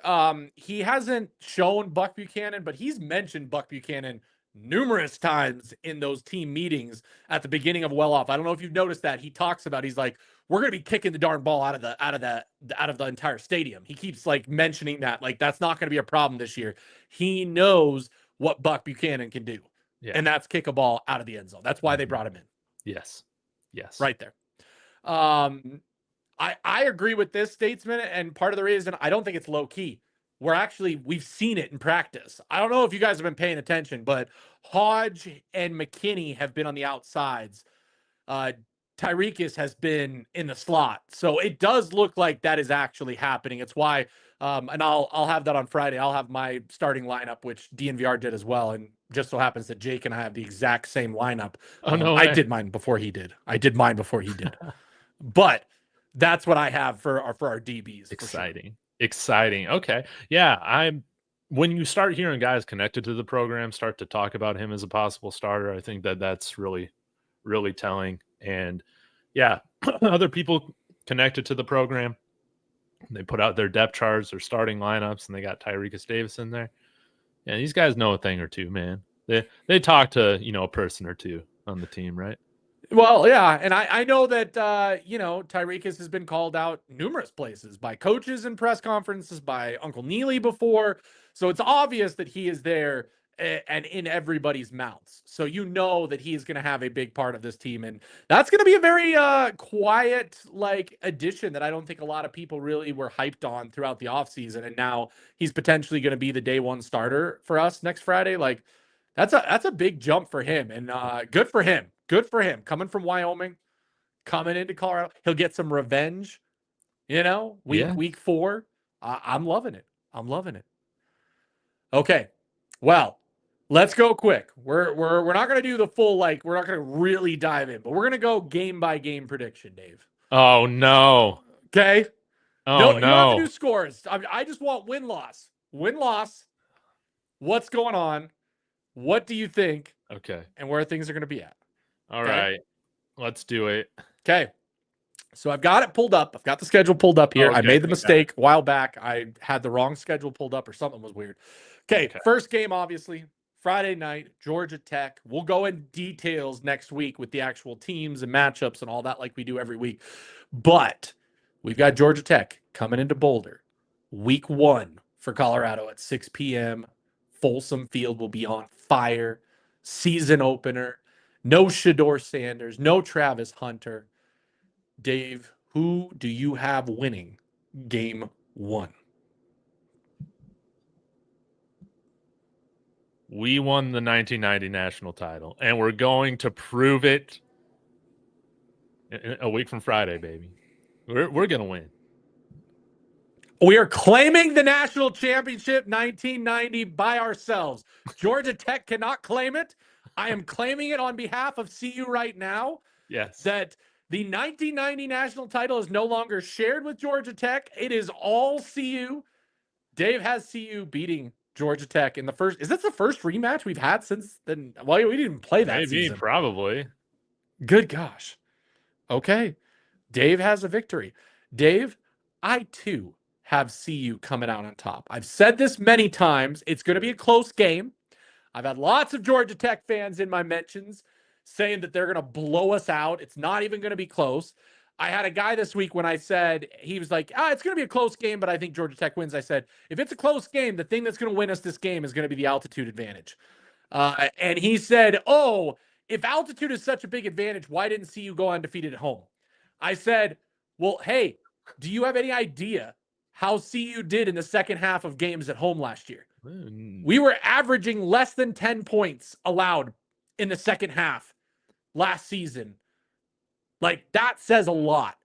He hasn't shown Buck Buchanan, but he's mentioned Buck Buchanan numerous times in those team meetings at the beginning of Well Off. I don't know if you've noticed that. He talks about, he's like, we're gonna be kicking the darn ball out of the entire stadium. He keeps like mentioning that, like, that's not gonna be a problem this year. He knows what Buck Buchanan can do. Yeah. And that's kick a ball out of the end zone. That's why they brought him in. Yes. Right there. I agree with this statesman, and part of the reason I don't think it's low key. We've seen it in practice. I don't know if you guys have been paying attention, but Hodge and McKinney have been on the outsides. Tyreekis has been in the slot. So it does look like that is actually happening. It's why, and I'll have that on Friday. I'll have my starting lineup, which DNVR did as well. And just so happens that Jake and I have the exact same lineup. Oh, no I way. did mine before he did. But that's what I have for our DBs. Exciting. Okay. Yeah. When you start hearing guys connected to the program start to talk about him as a possible starter, I think that's really, really telling. And yeah, other people connected to the program, they put out their depth charts, their starting lineups, and they got Tyreekis Davis in there. Yeah, these guys know a thing or two, man. They talk to, a person or two on the team, right? Well, yeah, and I know that Tyreekis has been called out numerous places by coaches in press conferences, by Uncle Neely before. So it's obvious that he is there and in everybody's mouths. So you know that he is going to have a big part of this team, and that's going to be a very quiet addition that I don't think a lot of people really were hyped on throughout the offseason. And now he's potentially going to be the day one starter for us next Friday. Like that's a big jump for him, and good for him. Good for him. Coming from Wyoming, coming into Colorado. He'll get some revenge, week 4. I'm loving it. Okay. Well, let's go quick. We're not going to do the full, we're not going to really dive in, but we're going to go game by game prediction, Dave. Oh, no. Okay. Oh, no. You don't have to do scores. I just want win-loss. Win-loss. What's going on? What do you think? Okay. And where things are going to be at. All right. Let's do it. Okay. So I've got it pulled up. I've got the schedule pulled up here. Okay, I made the mistake a while back. I had the wrong schedule pulled up or something was weird. Okay. First game, obviously, Friday night, Georgia Tech. We'll go in details next week with the actual teams and matchups and all that like we do every week. But we've got Georgia Tech coming into Boulder. Week 1 for Colorado at 6 p.m. Folsom Field will be on fire. Season opener. No Shador Sanders, no Travis Hunter. Dave, who do you have winning game 1? We won the 1990 national title, and we're going to prove it a week from Friday, baby. We're going to win. We are claiming the national championship 1990 by ourselves. Georgia Tech cannot claim it. I am claiming it on behalf of CU right now. Yes. That the 1990 national title is no longer shared with Georgia Tech. It is all CU. Dave has CU beating Georgia Tech in the first. Is this the first rematch we've had since then? Well, we didn't even play that season. Probably. Good gosh. Okay. Dave has a victory. Dave, I too have CU coming out on top. I've said this many times. It's going to be a close game. I've had lots of Georgia Tech fans in my mentions saying that they're going to blow us out. It's not even going to be close. I had a guy this week when I said, he was like, it's going to be a close game, but I think Georgia Tech wins. I said, if it's a close game, the thing that's going to win us this game is going to be the altitude advantage. And he said, if altitude is such a big advantage, why didn't CU go undefeated at home? I said, well, hey, do you have any idea how CU did in the second half of games at home last year? We were averaging less than 10 points allowed in the second half last season. Like, that says a lot.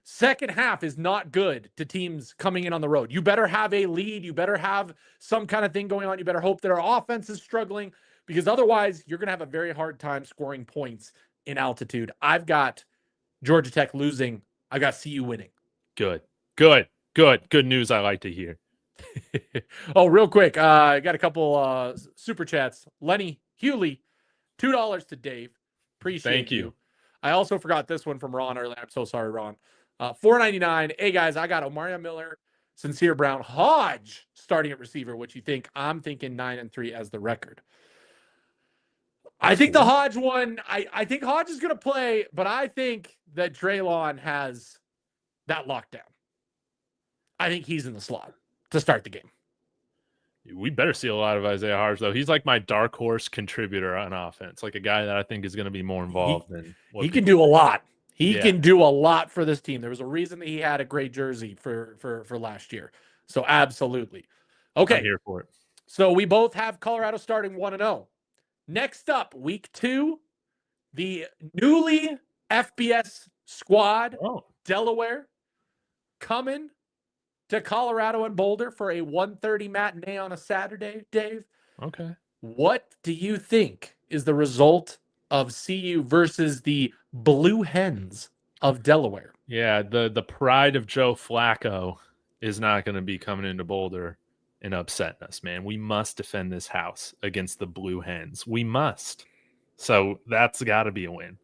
Second half is not good to teams coming in on the road. You better have a lead. You better have some kind of thing going on. You better hope that our offense is struggling, because otherwise you're going to have a very hard time scoring points in altitude. I've got Georgia Tech losing. I got CU winning. Good news I like to hear. Oh, real quick. I got a couple super chats. Lenny Hewley, $2 to Dave. Appreciate you. I also forgot this one from Ron earlier. I'm so sorry, Ron. $4.99. Hey guys, I got Omarion Miller, Sincere Brown, Hodge starting at receiver. What you think? I'm thinking 9-3 as the record. I think the Hodge one, I think Hodge is going to play, but I think that Draylon has that lockdown. I think he's in the slot to start the game. We better see a lot of Isaiah Hodge, though. He's like my dark horse contributor on offense, like a guy that I think is going to be more involved than what he can do a lot. He can do a lot for this team. There was a reason that he had a great jersey for last year. So absolutely. Okay. I'm here for it. So we both have Colorado starting 1-0. Next up, week 2, the newly FBS squad, Delaware, coming to Colorado and Boulder for a 1:30 matinee on a Saturday, Dave. Okay. What do you think is the result of CU versus the Blue Hens of Delaware? Yeah, the pride of Joe Flacco is not going to be coming into Boulder and upsetting us, man. We must defend this house against the Blue Hens. We must. So that's got to be a win.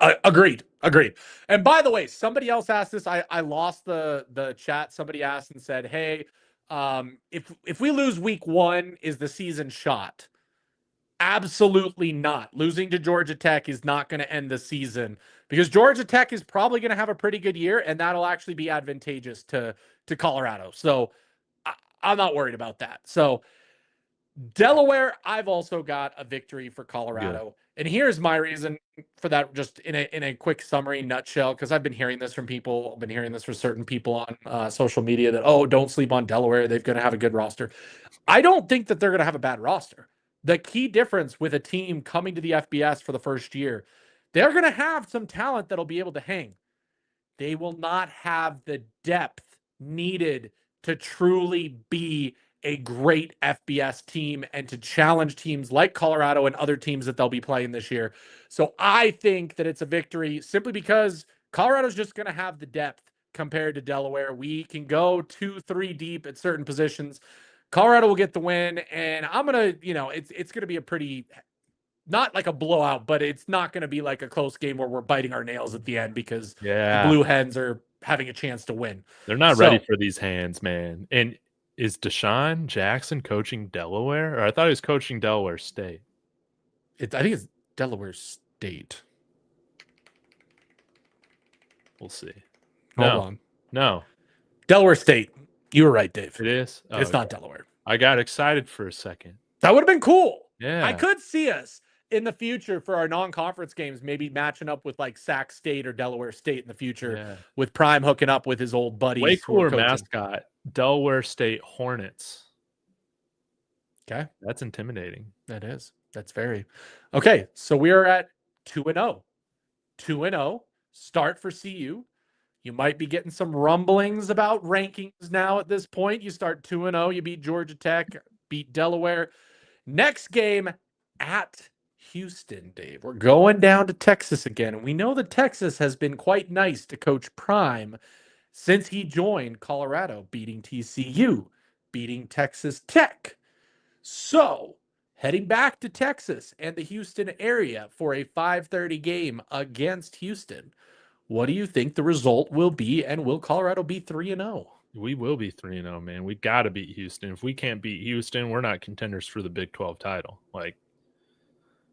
Agreed. And by the way, somebody else asked this. I lost the chat. Somebody asked and said, hey, if we lose week 1, is the season shot? Absolutely not. Losing to Georgia Tech is not going to end the season, because Georgia Tech is probably going to have a pretty good year, and that'll actually be advantageous to Colorado. So I'm not worried about that. So Delaware, I've also got a victory for Colorado. Good. And here's my reason for that, just in a quick summary, nutshell, because I've been hearing this from people. I've been hearing this from certain people on social media that, don't sleep on Delaware. They're going to have a good roster. I don't think that they're going to have a bad roster. The key difference with a team coming to the FBS for the first year, they're going to have some talent that'll be able to hang. They will not have the depth needed to truly be a great FBS team and to challenge teams like Colorado and other teams that they'll be playing this year. So I think that it's a victory simply because Colorado's just going to have the depth compared to Delaware. We can go 2-3 deep at certain positions. Colorado will get the win, and I'm going to, it's going to be a pretty, not like a blowout, but it's not going to be like a close game where we're biting our nails at the end because the Blue Hens are having a chance to win. They're not ready for these hands, man. And is Deshaun Jackson coaching Delaware? Or I thought he was coaching Delaware State. I think it's Delaware State. We'll see. Hold on. No. Delaware State. You were right, Dave. It is? Oh, it's not Delaware. I got excited for a second. That would have been cool. Yeah. I could see us in the future for our non-conference games, maybe matching up with like Sac State or Delaware State in the future, with Prime hooking up with his old buddies. Way cooler mascot, Delaware State Hornets. Okay. That's intimidating. That is. That's very. Okay, so we are at 2-0. 2-0. Start for CU. You might be getting some rumblings about rankings now at this point. You start 2-0. You beat Georgia Tech, beat Delaware. Next game at Houston, Dave. We're going down to Texas again. And we know that Texas has been quite nice to Coach Prime since he joined Colorado, beating TCU, beating Texas Tech. So, heading back to Texas and the Houston area for a 5:30 game against Houston. What do you think the result will be, and will Colorado be 3-0? We will be 3-0, man. We got to beat Houston. If we can't beat Houston, we're not contenders for the Big 12 title.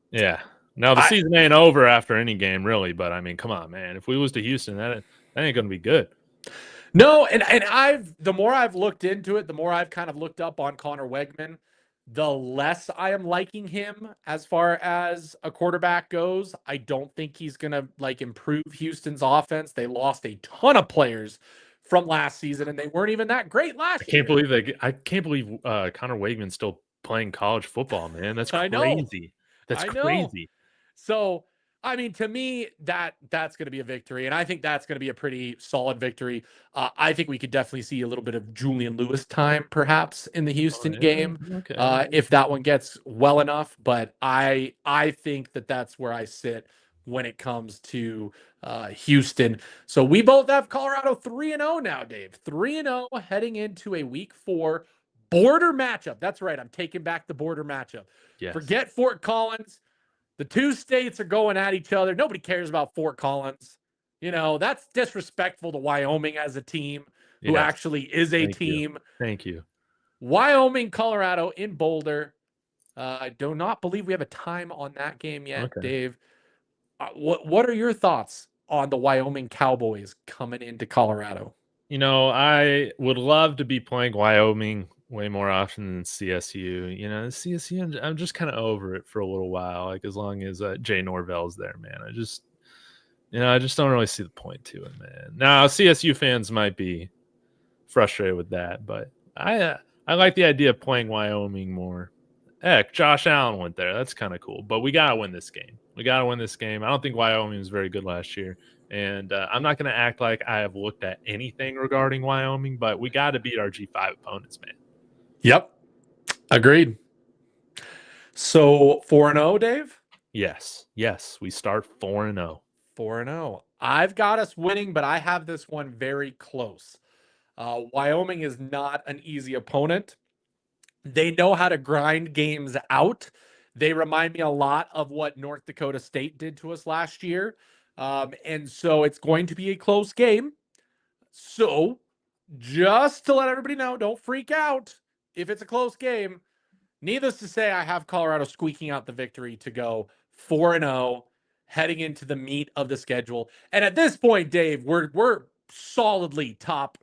Yeah. Now, the season ain't over after any game, really, but, I mean, come on, man. If we lose to Houston, that ain't going to be good. No, and the more I've looked into it, the more I've kind of looked up on Connor Wegman, the less I am liking him as far as a quarterback goes. I don't think he's going to improve Houston's offense. They lost a ton of players from last season, and they weren't even that great last year. I can't believe Connor Wegman's still playing college football, man. That's crazy. That's crazy. So I mean, to me, that's going to be a victory, and I think that's going to be a pretty solid victory. I think we could definitely see a little bit of Julian Lewis time, perhaps, in the Houston game, Okay. if that one gets well enough. But I think that's where I sit when it comes to Houston. So we both have Colorado 3-0 now, Dave. 3-0 heading into a Week 4 border matchup. That's right. I'm taking back the border matchup. Yes. Forget Fort Collins. The two states are going at each other. Nobody cares about Fort Collins. You know, that's disrespectful to Wyoming as a team who Yes. actually is a Thank you. team. Thank you. Wyoming, Colorado in Boulder. I do not believe we have a time on that game yet, Okay. Dave. What are your thoughts on the Wyoming Cowboys coming into Colorado? You know, I would love to be playing Wyoming way more often than CSU. You know, CSU, I'm just kind of over it for a little while. Like as long as Jay Norvell's there, man. I just don't really see the point to it, man. Now, CSU fans might be frustrated with that, but I like the idea of playing Wyoming more. Heck, Josh Allen went there. That's kind of cool. But we got to win this game. I don't think Wyoming was very good last year. And I'm not going to act like I have looked at anything regarding Wyoming, but we got to beat our G5 opponents, man. Yep. Agreed. So 4-0, Dave? Yes. We start 4-0. 4-0. I've got us winning, but I have this one very close. Wyoming is not an easy opponent. They know how to grind games out. They remind me a lot of what North Dakota State did to us last year. And so it's going to be a close game. So just to let everybody know, don't freak out if it's a close game. Needless to say, I have Colorado squeaking out the victory to go 4-0 heading into the meat of the schedule. And at this point, Dave, we're solidly top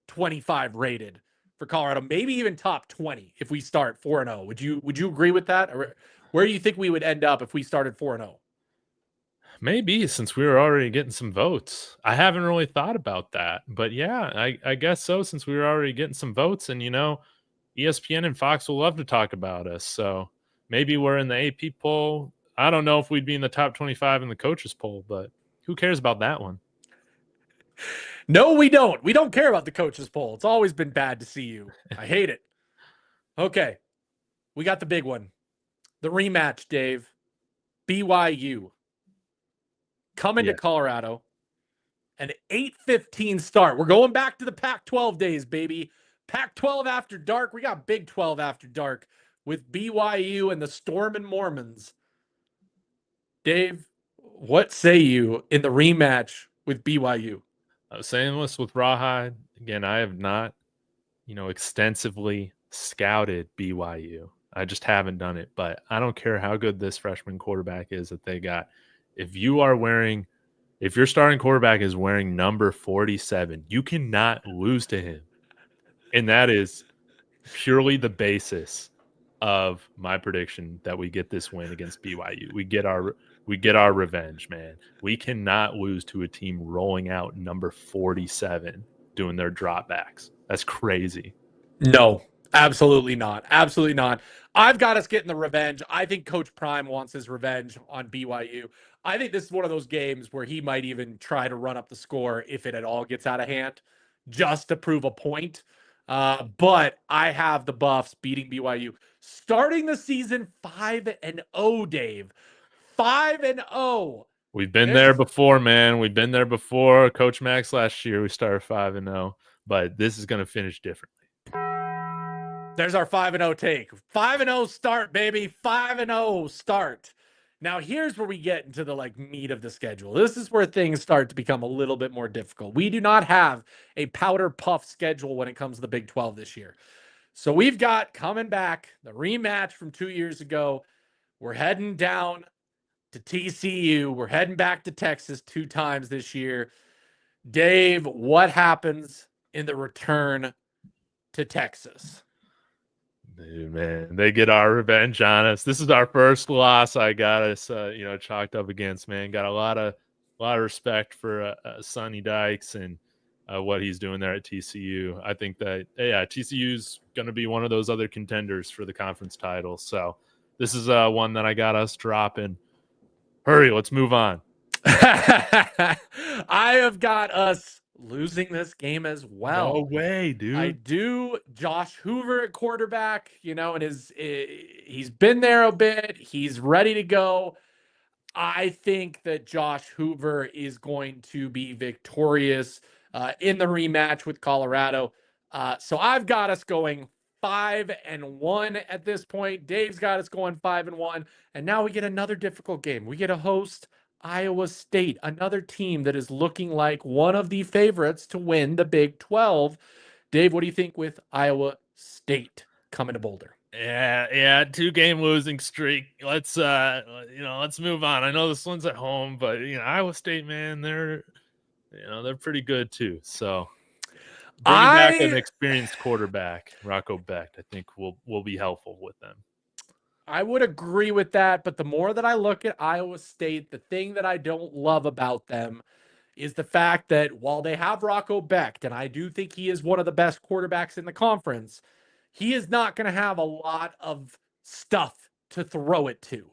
25 rated for Colorado, maybe even top 20 if we start 4-0. Would you agree with that? Or where do you think we would end up if we started 4-0? Maybe, since we were already getting some votes. I haven't really thought about that. But yeah, I guess so, since we were already getting some votes. And, ESPN and Fox will love to talk about us. So maybe we're in the AP poll. I don't know if we'd be in the top 25 in the coaches poll, but who cares about that one? No, we don't. We don't care about the coaches poll. It's always been bad to see you. I hate it. Okay. We got the big one. The rematch, Dave. BYU coming to Colorado. An 8:15 start. We're going back to the Pac-12 days, baby. Pac-12 after dark. We got Big 12 after dark with BYU and the Stormin' Mormons. Dave, what say you in the rematch with BYU? I was saying this with Rawhide. Again, I have not, extensively scouted BYU. I just haven't done it. But I don't care how good this freshman quarterback is that they got. If your starting quarterback is wearing number 47, you cannot lose to him. And that is purely the basis of my prediction that we get this win against BYU. We get our revenge, man. We cannot lose to a team rolling out number 47 doing their dropbacks. That's crazy. No, absolutely not. Absolutely not. I've got us getting the revenge. I think Coach Prime wants his revenge on BYU. I think this is one of those games where he might even try to run up the score if it at all gets out of hand, just to prove a point. But I have the Buffs beating BYU, starting the season 5-0, Dave. 5-0. We've been there before, man. We've been there before. Coach Max last year, we started 5-0, but this is going to finish differently. There's our 5-0 take. 5-0 start, baby. 5-0 start. Now, here's where we get into the meat of the schedule. This is where things start to become a little bit more difficult. We do not have a powder puff schedule when it comes to the Big 12 this year. So we've got coming back the rematch from 2 years ago. We're heading down to TCU. We're heading back to Texas 2 times this year. Dave, what happens in the return to Texas? Dude, man, they get our revenge on us. This is our first loss. I got us, chalked up against, man. Got a lot of respect for Sonny Dykes and what he's doing there at TCU. I think that, TCU's going to be one of those other contenders for the conference title. So this is one that I got us dropping. Hurry, let's move on. I have got us losing this game as well. No way, dude. I do. Josh Hoover at quarterback, and he's been there a bit. He's ready to go. I think that Josh Hoover is going to be victorious in the rematch with Colorado. So I've got us going 5-1 at this point. Dave's got us going 5-1. And now we get another difficult game. We get to host Iowa State, another team that is looking like one of the favorites to win the Big 12. Dave, what do you think with Iowa State coming to Boulder? Yeah, 2-game losing streak. Let's move on. I know this one's at home, but Iowa State, man, they're pretty good too. So bringing back an experienced quarterback, Rocco Becht, I think will be helpful with them. I would agree with that, but the more that I look at Iowa State, the thing that I don't love about them is the fact that while they have Rocco Becht, and I do think he is one of the best quarterbacks in the conference, he is not going to have a lot of stuff to throw it to.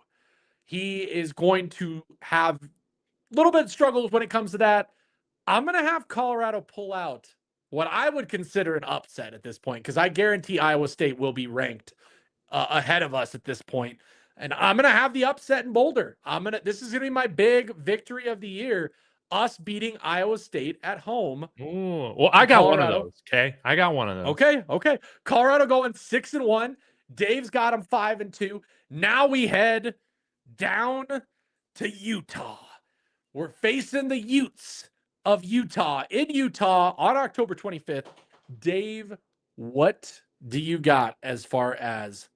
He is going to have a little bit of struggles when it comes to that. I'm going to have Colorado pull out what I would consider an upset at this point, because I guarantee Iowa State will be ranked ahead of us at this point. And I'm going to have the upset in Boulder. This is going to be my big victory of the year, us beating Iowa State at home. Ooh, well, I got Colorado. One of those. Okay. I got one of those. Okay. Colorado going 6-1. Dave's got them 5-2. Now we head down to Utah. We're facing the Utes of Utah in Utah on October 25th. Dave, what do you got as far as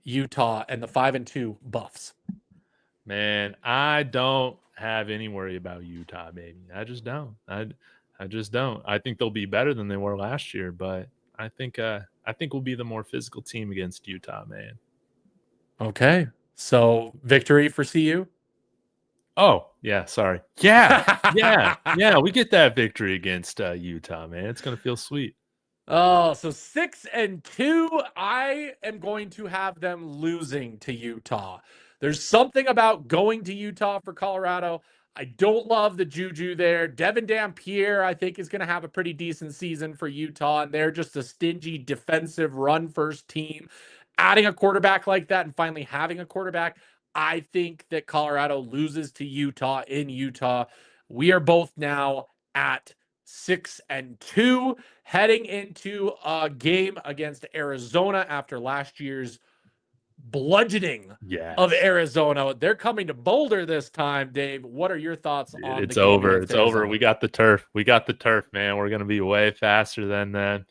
Utah and the 5-2 Buffs? Man, I don't have any worry about Utah, baby. I just don't. I just don't. I think they'll be better than they were last year, but I think we'll be the more physical team against Utah, man. Okay. So victory for CU? Oh, yeah, sorry. Yeah, we get that victory against Utah, man. It's going to feel sweet. Oh, so 6-2. I am going to have them losing to Utah. There's something about going to Utah for Colorado. I don't love the juju there. Devin Dampierre, I think, is going to have a pretty decent season for Utah, and they're just a stingy defensive run-first team. Adding a quarterback like that and finally having a quarterback, I think that Colorado loses to Utah in Utah. We are both now at 6-2, heading into a game against Arizona after last year's bludgeoning of Arizona. They're coming to Boulder this time. Dave, what are your thoughts on it's the game? Over. It's Arizona? Over. We got the turf, man. We're going to be way faster than that.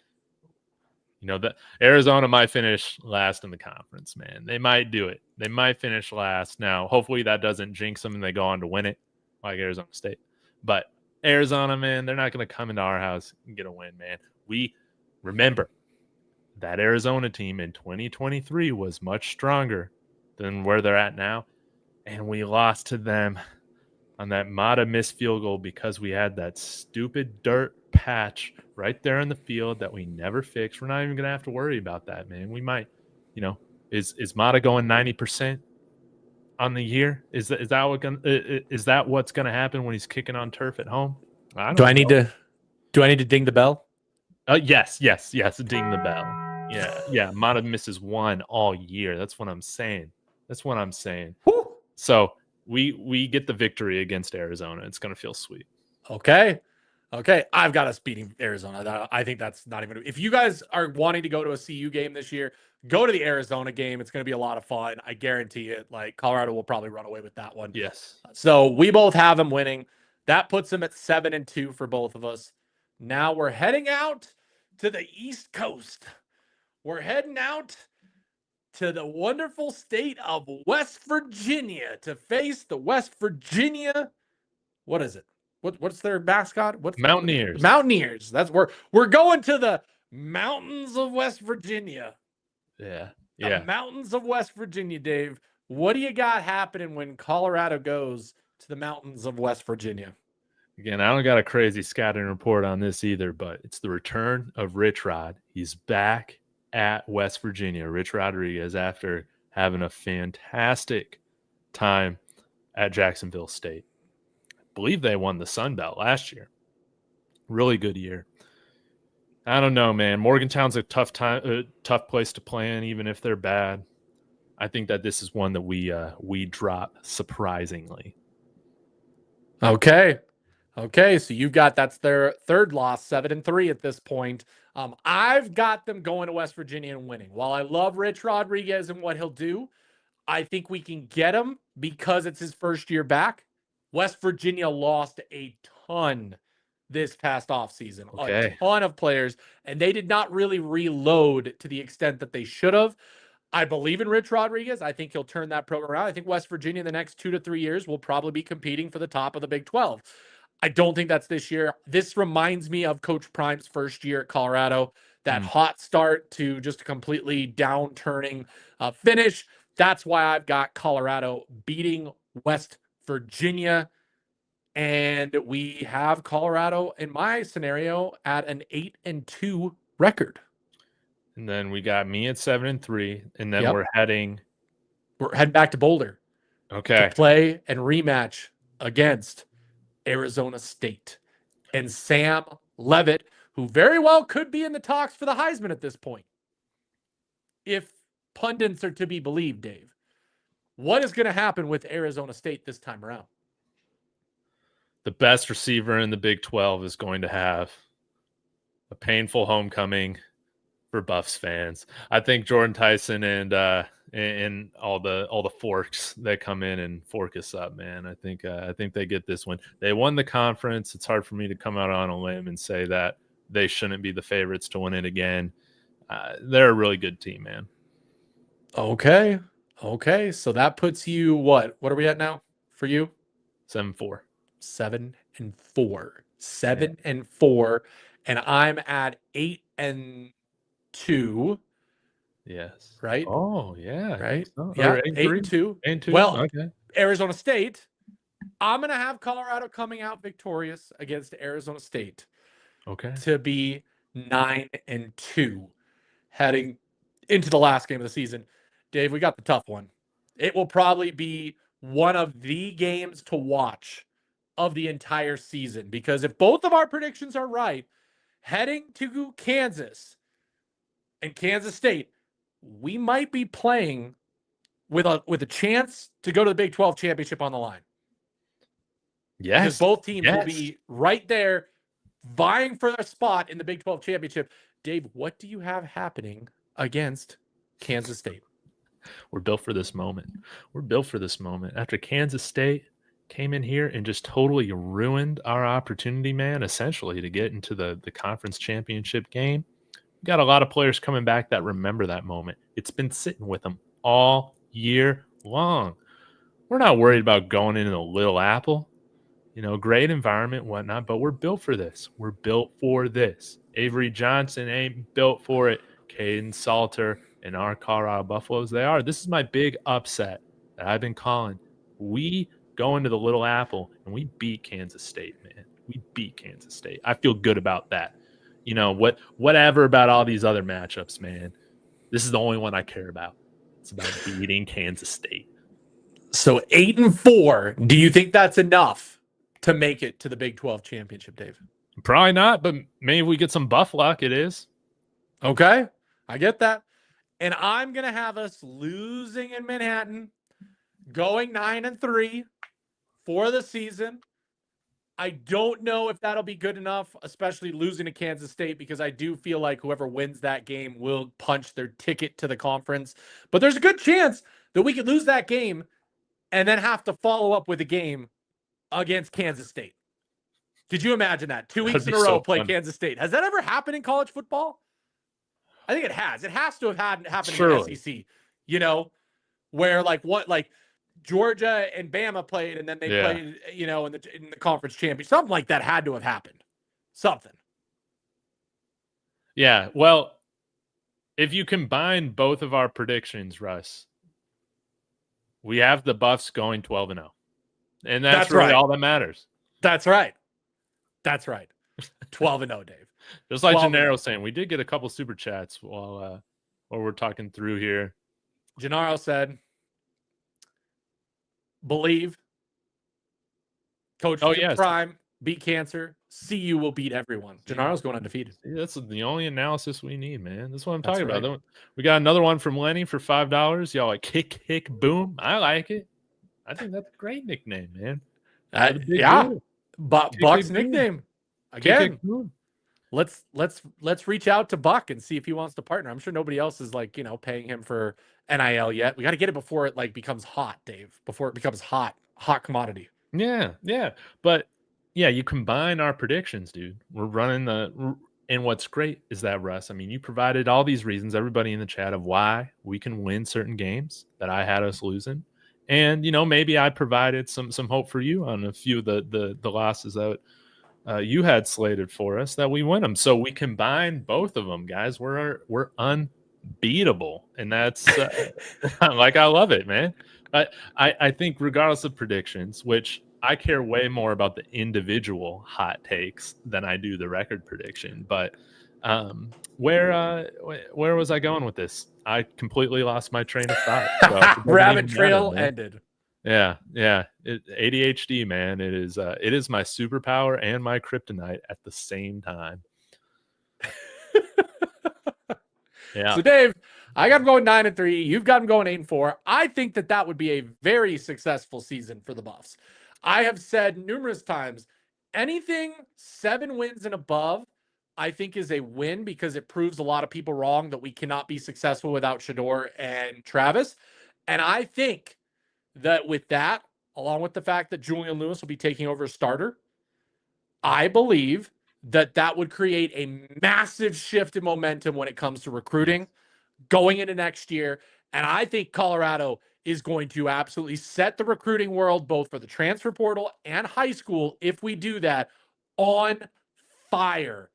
The Arizona might finish last in the conference, man. They might do it. They might finish last. Now, hopefully that doesn't jinx them and they go on to win it like Arizona State. But Arizona, man, they're not going to come into our house and get a win, man. We remember that Arizona team in 2023 was much stronger than where they're at now. And we lost to them on that Mata missed field goal because we had that stupid dirt patch right there in the field that we never fixed. We're not even going to have to worry about that, man. We might, is Mata going 90% on the year? Is that what's going to happen when he's kicking on turf at home? Do I need to ding the bell? Yes, ding the bell. Yeah. Mata misses one all year. That's what I'm saying. Woo! So we get the victory against Arizona. It's going to feel sweet. Okay. I've got us beating Arizona. I think that's not even. If you guys are wanting to go to a CU game this year, go to the Arizona game. It's going to be a lot of fun. I guarantee it. Like Colorado will probably run away with that one. Yes. So we both have them winning. That puts them at 7-2 for both of us. Now we're heading out to the East Coast. We're heading out to the wonderful state of West Virginia to face the West Virginia. What is it? What's their mascot? Mountaineers. Mountaineers. That's where we're going to the mountains of West Virginia. Yeah. The mountains of West Virginia, Dave. What do you got happening when Colorado goes to the mountains of West Virginia? Again, I don't got a crazy scouting report on this either, but it's the return of Rich Rod. He's back at West Virginia. Rich Rodriguez, after having a fantastic time at Jacksonville State. I believe they won the Sun Belt last year. Really good year. I don't know, man. Morgantown's a tough place to play in, even if they're bad. I think that this is one that we drop surprisingly. Okay. So you've got, that's their third loss, 7-3 at this point. I've got them going to West Virginia and winning. While I love Rich Rodriguez and what he'll do, I think we can get him because it's his first year back. West Virginia lost a ton this past offseason, a ton of players, and they did not really reload to the extent that they should have. I believe in Rich Rodriguez. I think he'll turn that program around. I think West Virginia in the next 2 to 3 years will probably be competing for the top of the Big 12. I don't think that's this year. This reminds me of Coach Prime's first year at Colorado, that hot start to just a completely downturning finish. That's why I've got Colorado beating West Virginia. And we have Colorado, in my scenario, at an 8-2 record. And then we got me at 7-3, and then we're heading back to Boulder. Okay. To play and rematch against Arizona State. And Sam Leavitt, who very well could be in the talks for the Heisman at this point, if pundits are to be believed, Dave. What is going to happen with Arizona State this time around? The best receiver in the Big 12 is going to have a painful homecoming for Buffs fans. I think Jordan Tyson and all the forks that come in and fork us up, man. I think they get this one. They won the conference. It's hard for me to come out on a limb and say that they shouldn't be the favorites to win it again. They're a really good team, man. Okay. So that puts you what are we at now for you? 7-4. 7-4. 7-4. And I'm at 8-2. Yes. Right? Oh, yeah. Right? So. Yeah. 8-2. 8-2. Well, okay. Arizona State, I'm going to have Colorado coming out victorious against Arizona State. Okay. To be 9-2 heading into the last game of the season. Dave, we got the tough one. It will probably be one of the games to watch of the entire season, because if both of our predictions are right, heading to Kansas and Kansas State, we might be playing with a chance to go to the Big 12 championship on the line. Yes. Because both teams will be right there vying for a spot in the Big 12 championship. Dave, what do you have happening against Kansas State? We're built for this moment. After Kansas State came in here and just totally ruined our opportunity, man, essentially to get into the conference championship game. We got a lot of players coming back that remember that moment. It's been sitting with them all year long. We're not worried about going into the Little Apple. Great environment, whatnot, but we're built for this. We're built for this. Avery Johnson ain't built for it. Caden Salter and our Colorado Buffaloes, they are. This is my big upset that I've been calling. We go into the Little Apple and we beat Kansas State, man. We beat Kansas State. I feel good about that. Whatever about all these other matchups, man. This is the only one I care about. It's about beating Kansas State. So 8-4. Do you think that's enough to make it to the Big 12 championship, Dave? Probably not, but maybe we get some Buff luck. It is. Okay. I get that. And I'm going to have us losing in Manhattan, going 9-3 for the season. I don't know if that'll be good enough, especially losing to Kansas State, because I do feel like whoever wins that game will punch their ticket to the conference. But there's a good chance that we could lose that game and then have to follow up with a game against Kansas State. Could you imagine that? 2 weeks in a row, play Kansas State. Has that ever happened in college football? I think it has. It has to have happened in the SEC, where like Georgia and Bama played, and then they played, in the conference championship. Something like that had to have happened. Something. Yeah. Well, if you combine both of our predictions, Russ, we have the Buffs going 12-0. And that's really all that matters. That's right. 12-0, Dave. Just like Gennaro saying, we did get a couple super chats while we're talking through here. Gennaro said, believe Coach yes. Prime beat cancer. CU will beat everyone. Gennaro's going undefeated. See, that's the only analysis we need, man. That's what I'm That's talking right. about. We got another one from Lenny for $5. Y'all like kick, boom. I like it. I think that's a great nickname, man. For the big dude. But Kick, Buck's kick, boom. nickname Kick, again. boom. Let's reach out to Buck and see if he wants to partner. I'm sure nobody else is like, paying him for NIL yet. We got to get it before it like becomes hot, Dave. Before it becomes hot commodity. Yeah. But yeah, you combine our predictions, dude. We're running and what's great is that, Russ, I mean, you provided all these reasons, everybody in the chat, of why we can win certain games that I had us losing. And, maybe I provided some hope for you on a few of the losses that you had slated for us, that we win them. So we combine both of them, guys. We're unbeatable. And that's like, I love it, man. I think regardless of predictions, which I care way more about the individual hot takes than I do the record prediction. But where was I going with this? I completely lost my train of thought. So Rabbit trail ended. Yeah. ADHD, man. It is my superpower and my kryptonite at the same time. Yeah. So Dave, I got him going 9-3. You've got him going 8-4. I think that would be a very successful season for the Buffs. I have said numerous times, anything 7 wins and above, I think is a win, because it proves a lot of people wrong that we cannot be successful without Shedeur and Travis. And I think that with that, along with the fact that Julian Lewis will be taking over as starter, I believe that would create a massive shift in momentum when it comes to recruiting going into next year. And I think Colorado is going to absolutely set the recruiting world, both for the transfer portal and high school, if we do that, on fire.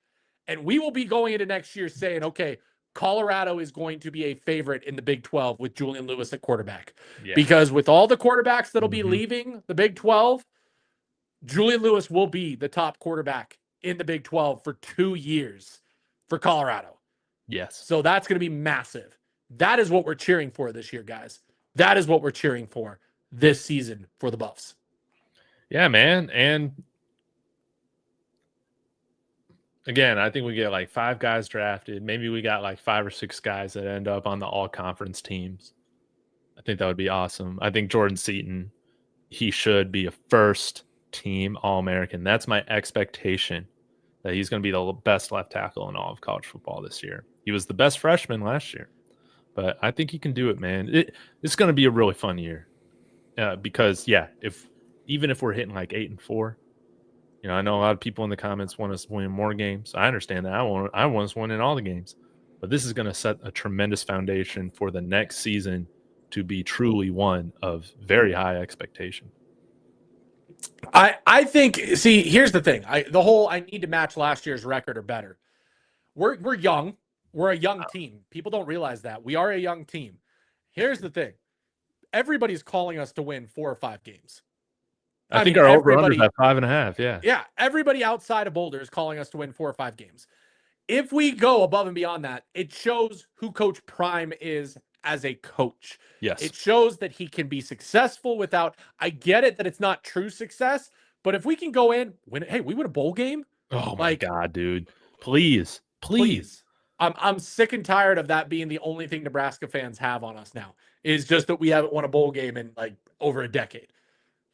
And we will be going into next year saying, okay, Colorado is going to be a favorite in the Big 12 with Julian Lewis at quarterback. Yeah. Because with all the quarterbacks that'll be leaving the Big 12, Julian Lewis will be the top quarterback in the Big 12 for 2 years for Colorado. Yes. So that's going to be massive. That is what we're cheering for this year, guys. That is what we're cheering for this season for the Buffs. Yeah, man. And again, I think we get like 5 guys drafted. Maybe we got like 5 or 6 guys that end up on the all-conference teams. I think that would be awesome. I think Jordan Seaton, he should be a first-team All-American. That's my expectation, that he's going to be the best left tackle in all of college football this year. He was the best freshman last year. But I think he can do it, man. It's going to be a really fun year. Because, yeah, even if we're hitting like 8-4, I know a lot of people in the comments want us to win more games. I understand that. I want us to win in all the games. But this is going to set a tremendous foundation for the next season to be truly one of very high expectation. I think, see, here's the thing. I need to match last year's record or better. We're young. We're a young team. People don't realize that. We are a young team. Here's the thing. Everybody's calling us to win 4 or 5 games. I think our over-under is at 5.5, yeah. Yeah, everybody outside of Boulder is calling us to win 4 or 5 games. If we go above and beyond that, it shows who Coach Prime is as a coach. Yes. It shows that he can be successful without, I get it that it's not true success, but if we can go in, we win a bowl game. Oh my God, dude. Please. I'm sick and tired of that being the only thing Nebraska fans have on us now, is just that we haven't won a bowl game in like over a decade.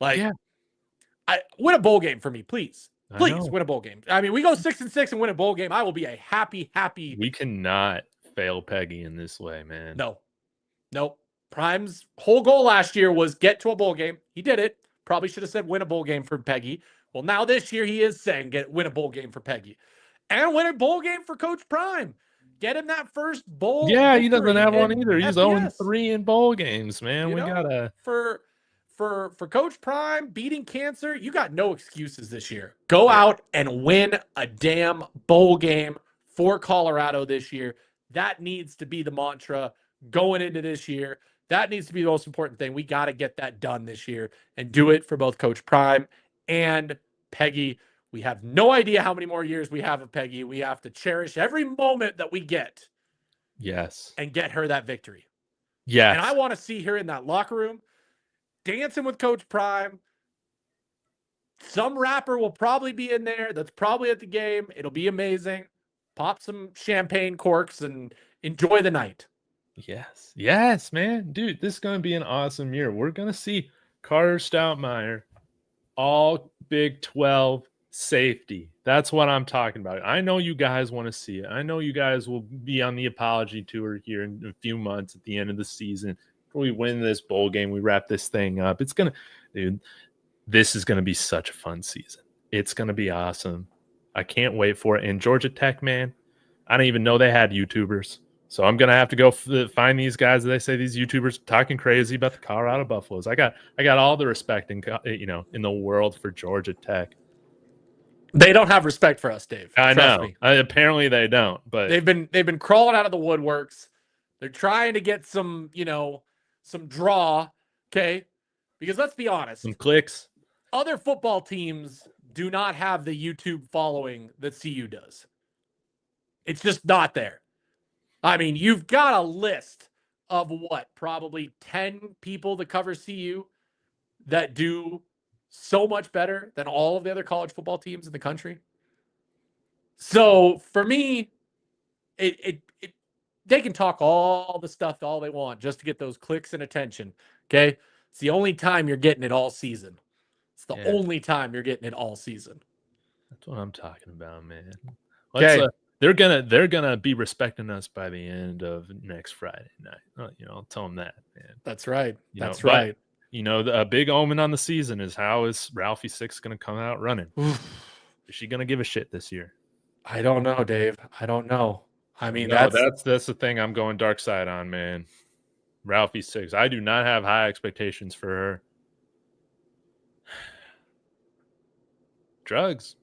Win a bowl game for me, please. Please win a bowl game. I mean, we go 6-6 and win a bowl game, I will be a happy. We cannot fail Peggy in this way, man. No. Prime's whole goal last year was get to a bowl game. He did it. Probably should have said win a bowl game for Peggy. Well, now this year he is saying win a bowl game for Peggy. And win a bowl game for Coach Prime. Get him that first bowl. Yeah, he doesn't have one either. He's 0-3 in bowl games, man. We gotta for Coach Prime beating cancer. You got no excuses this year. Go out and win a damn bowl game for Colorado this year. That needs to be the mantra going into this year. That needs to be the most important thing. We got to get that done this year and do it for both Coach Prime and Peggy. We have no idea how many more years we have of Peggy. We have to cherish every moment that we get. Yes. And get her that victory. Yes. And I want to see her in that locker room dancing with Coach Prime, Some rapper will probably be in there. That's probably at the game. It'll be amazing. Pop some champagne corks and enjoy the night. Yes. Yes, man. Dude, this is going to be an awesome year. We're going to see Carter Stoutmeyer, all Big 12 safety. That's what I'm talking about. I know you guys want to see it. I know you guys will be on the apology tour here in a few months at the end of the season. We win this bowl game. We wrap this thing up. It's going to, dude, this is going to be such a fun season. It's going to be awesome. I can't wait for it. And Georgia Tech, man, I didn't even know they had YouTubers. So I'm going to have to go find these guys. They say these YouTubers talking crazy about the Colorado Buffaloes. I got all the respect in the world for Georgia Tech. They don't have respect for us, Dave. I Trust know. me. Apparently they don't. But they've been crawling out of the woodworks. They're trying to get some draw, okay? Because let's be honest, some clicks. Other football teams do not have the YouTube following that CU does. It's just not there. I mean, you've got a list of probably 10 people that cover CU that do so much better than all of the other college football teams in the country. So for me, they can talk all the stuff all they want just to get those clicks and attention. Okay. It's the only time you're getting it all season. It's the only time you're getting it all season. That's what I'm talking about, man. Okay. They're gonna be respecting us by the end of next Friday night. I'll tell them that, man. That's right. That's right. A big omen on the season is how is Ralphie Six gonna come out running? Is she gonna give a shit this year? I don't know, Dave. I don't know. I mean, that's the thing I'm going dark side on, man. Ralphie Six. I do not have high expectations for her. Drugs.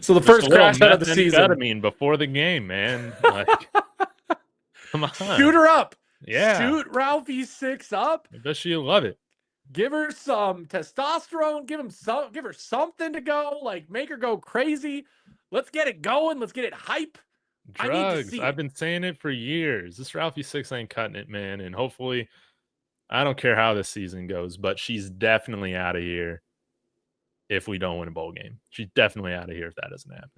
So the first crash out of the season before the game, man. Like, come on, shoot her up. Yeah, shoot Ralphie Six up. I bet she'll love it. Give her some testosterone. Give her something to go. Like, make her go crazy. Let's get it going. Let's get it hype. Drugs. I've been saying it for years. This Ralphie Six ain't cutting it, man. And hopefully, I don't care how this season goes, but she's definitely out of here. If we don't win a bowl game, she's definitely out of here if that doesn't happen.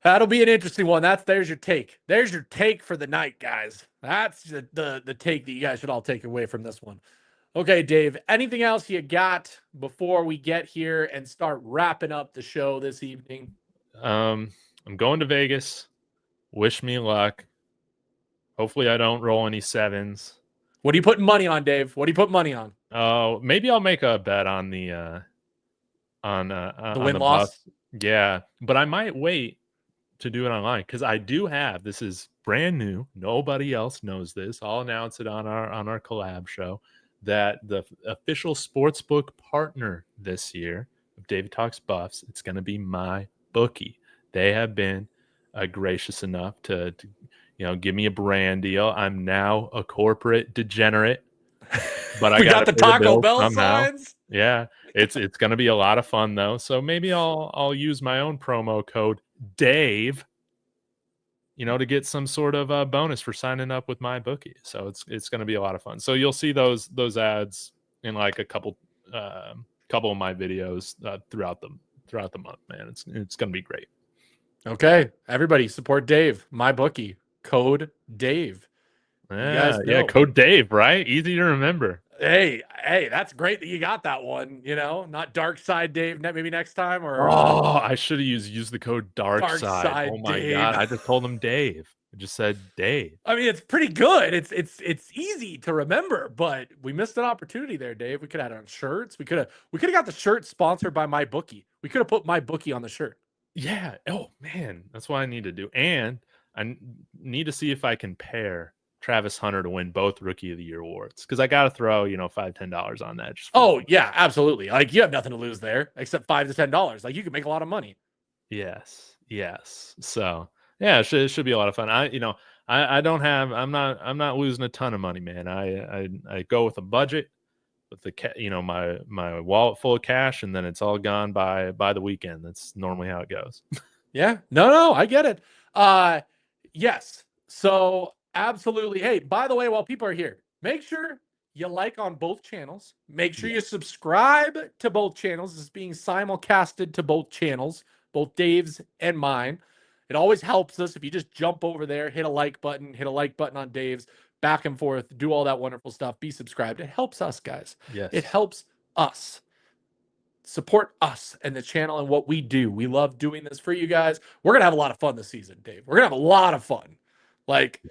That'll be an interesting one. There's your take. There's your take for the night, guys. That's the take that you guys should all take away from this one. Okay, Dave, anything else you got before we get here and start wrapping up the show this evening? I'm going to Vegas. Wish me luck. Hopefully I don't roll any sevens. What are you putting money on, Dave? What are you putting money on? Oh, maybe I'll make a bet on the win-loss. Yeah, but I might wait to do it online because I do have, this is brand new. Nobody else knows this. I'll announce it on our collab show that the official sportsbook partner this year of David Talks Buffs, it's going to be my bookie. They have been gracious enough to give me a brand deal. I'm now a corporate degenerate, but I got the Taco Bell signs. Yeah, it's going to be a lot of fun though. So maybe I'll use my own promo code Dave, to get some sort of bonus for signing up with my bookie. So it's going to be a lot of fun. So you'll see those ads in like a couple of my videos throughout the month, man. It's going to be great. Okay, everybody support Dave, my bookie. Code Dave. Yeah, code Dave, right? Easy to remember. Hey, that's great that you got that one. Not Dark Side Dave. Maybe next time, or I should have used the code Dark Side. Oh my God, I just told him Dave. I just said Dave. I mean, it's pretty good. It's easy to remember, but we missed an opportunity there, Dave. We could have had it on shirts. We could have got the shirt sponsored by my bookie. We could have put my bookie on the shirt. Yeah. Oh man, that's what I need to do, and I need to see if I can pair Travis Hunter to win both Rookie of the Year awards, because I got to throw $5-10 on that. Yeah, absolutely. Like, you have nothing to lose there except $5 to $10. Like, you can make a lot of money. Yes. So yeah, it should be a lot of fun. I'm not losing a ton of money, man. I go with a budget with my wallet full of cash, and then it's all gone by the weekend. That's normally how it goes. Yeah. No, I get it. Yes. So absolutely. Hey, by the way, while people are here, make sure you like on both channels. Make sure you subscribe to both channels. It's being simulcasted to both channels, both Dave's and mine. It always helps us if you just jump over there, hit a like button on Dave's, back and forth, do all that wonderful stuff. Be subscribed. It helps us, guys. Yes. It helps us. Support us and the channel and what we do. We love doing this for you guys. We're going to have a lot of fun this season, Dave. We're going to have a lot of fun. Like,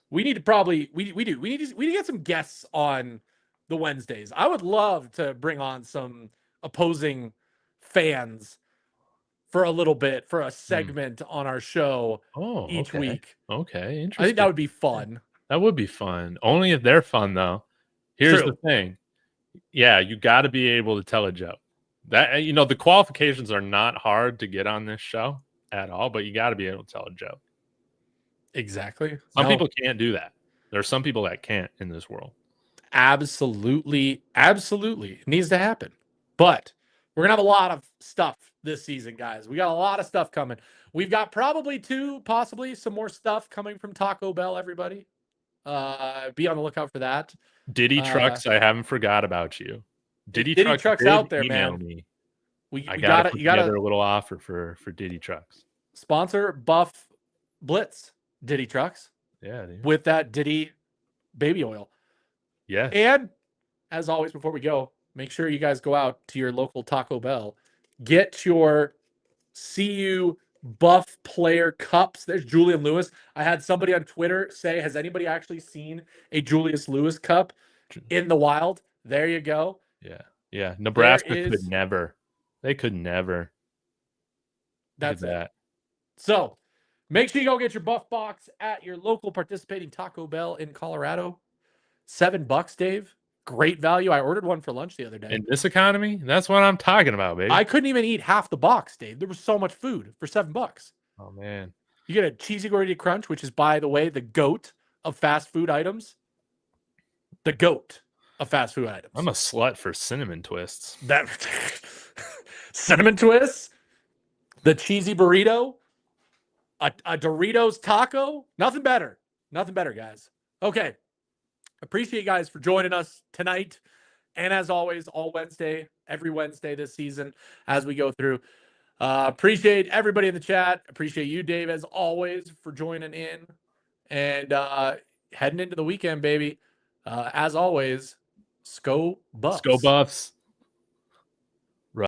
we need to probably, we need to get some guests on the Wednesdays. I would love to bring on some opposing fans for a little bit, for a segment on our show each week. Okay, interesting. I think that would be fun. That would be fun. Only if they're fun, though. Here's the thing. Yeah, you got to be able to tell a joke. That, the qualifications are not hard to get on this show at all, but you got to be able to tell a joke. Exactly. Some people can't do that. There are some people that can't in this world. Absolutely. It needs to happen. But we're going to have a lot of stuff this season, guys. We got a lot of stuff coming. We've got probably possibly some more stuff coming from Taco Bell, everybody. Be on the lookout for that. Diddy Trucks, I haven't forgot about you. Diddy Trucks out there, man. Me. I gotta put together a little offer for Diddy Trucks. Sponsor Buff Blitz Diddy Trucks. Yeah, dude. With that Diddy baby oil. Yeah. And as always, before we go, make sure you guys go out to your local Taco Bell. Get your CU Buff player cups. There's Julian Lewis. I had somebody on Twitter say, has anybody actually seen a Julius Lewis cup in the wild? There you go. Yeah. Nebraska could never. They could never. That's that. So make sure you go get your Buff box at your local participating Taco Bell in Colorado. $7, Dave. Great value. I ordered one for lunch the other day. In this economy, that's what I'm talking about, baby. I couldn't even eat half the box, Dave. There was so much food for $7. Oh, man. You get a cheesy gordita crunch, which is, by the way, the GOAT of fast food items. The GOAT of fast food items. I'm a slut for cinnamon twists. That cinnamon twists, the cheesy burrito, a Doritos taco. Nothing better, guys. Okay. Appreciate you guys for joining us tonight. And as always, every Wednesday this season as we go through. Appreciate everybody in the chat. Appreciate you, Dave, as always, for joining in. And heading into the weekend, baby. As always, Sco Buffs. Sco Buffs.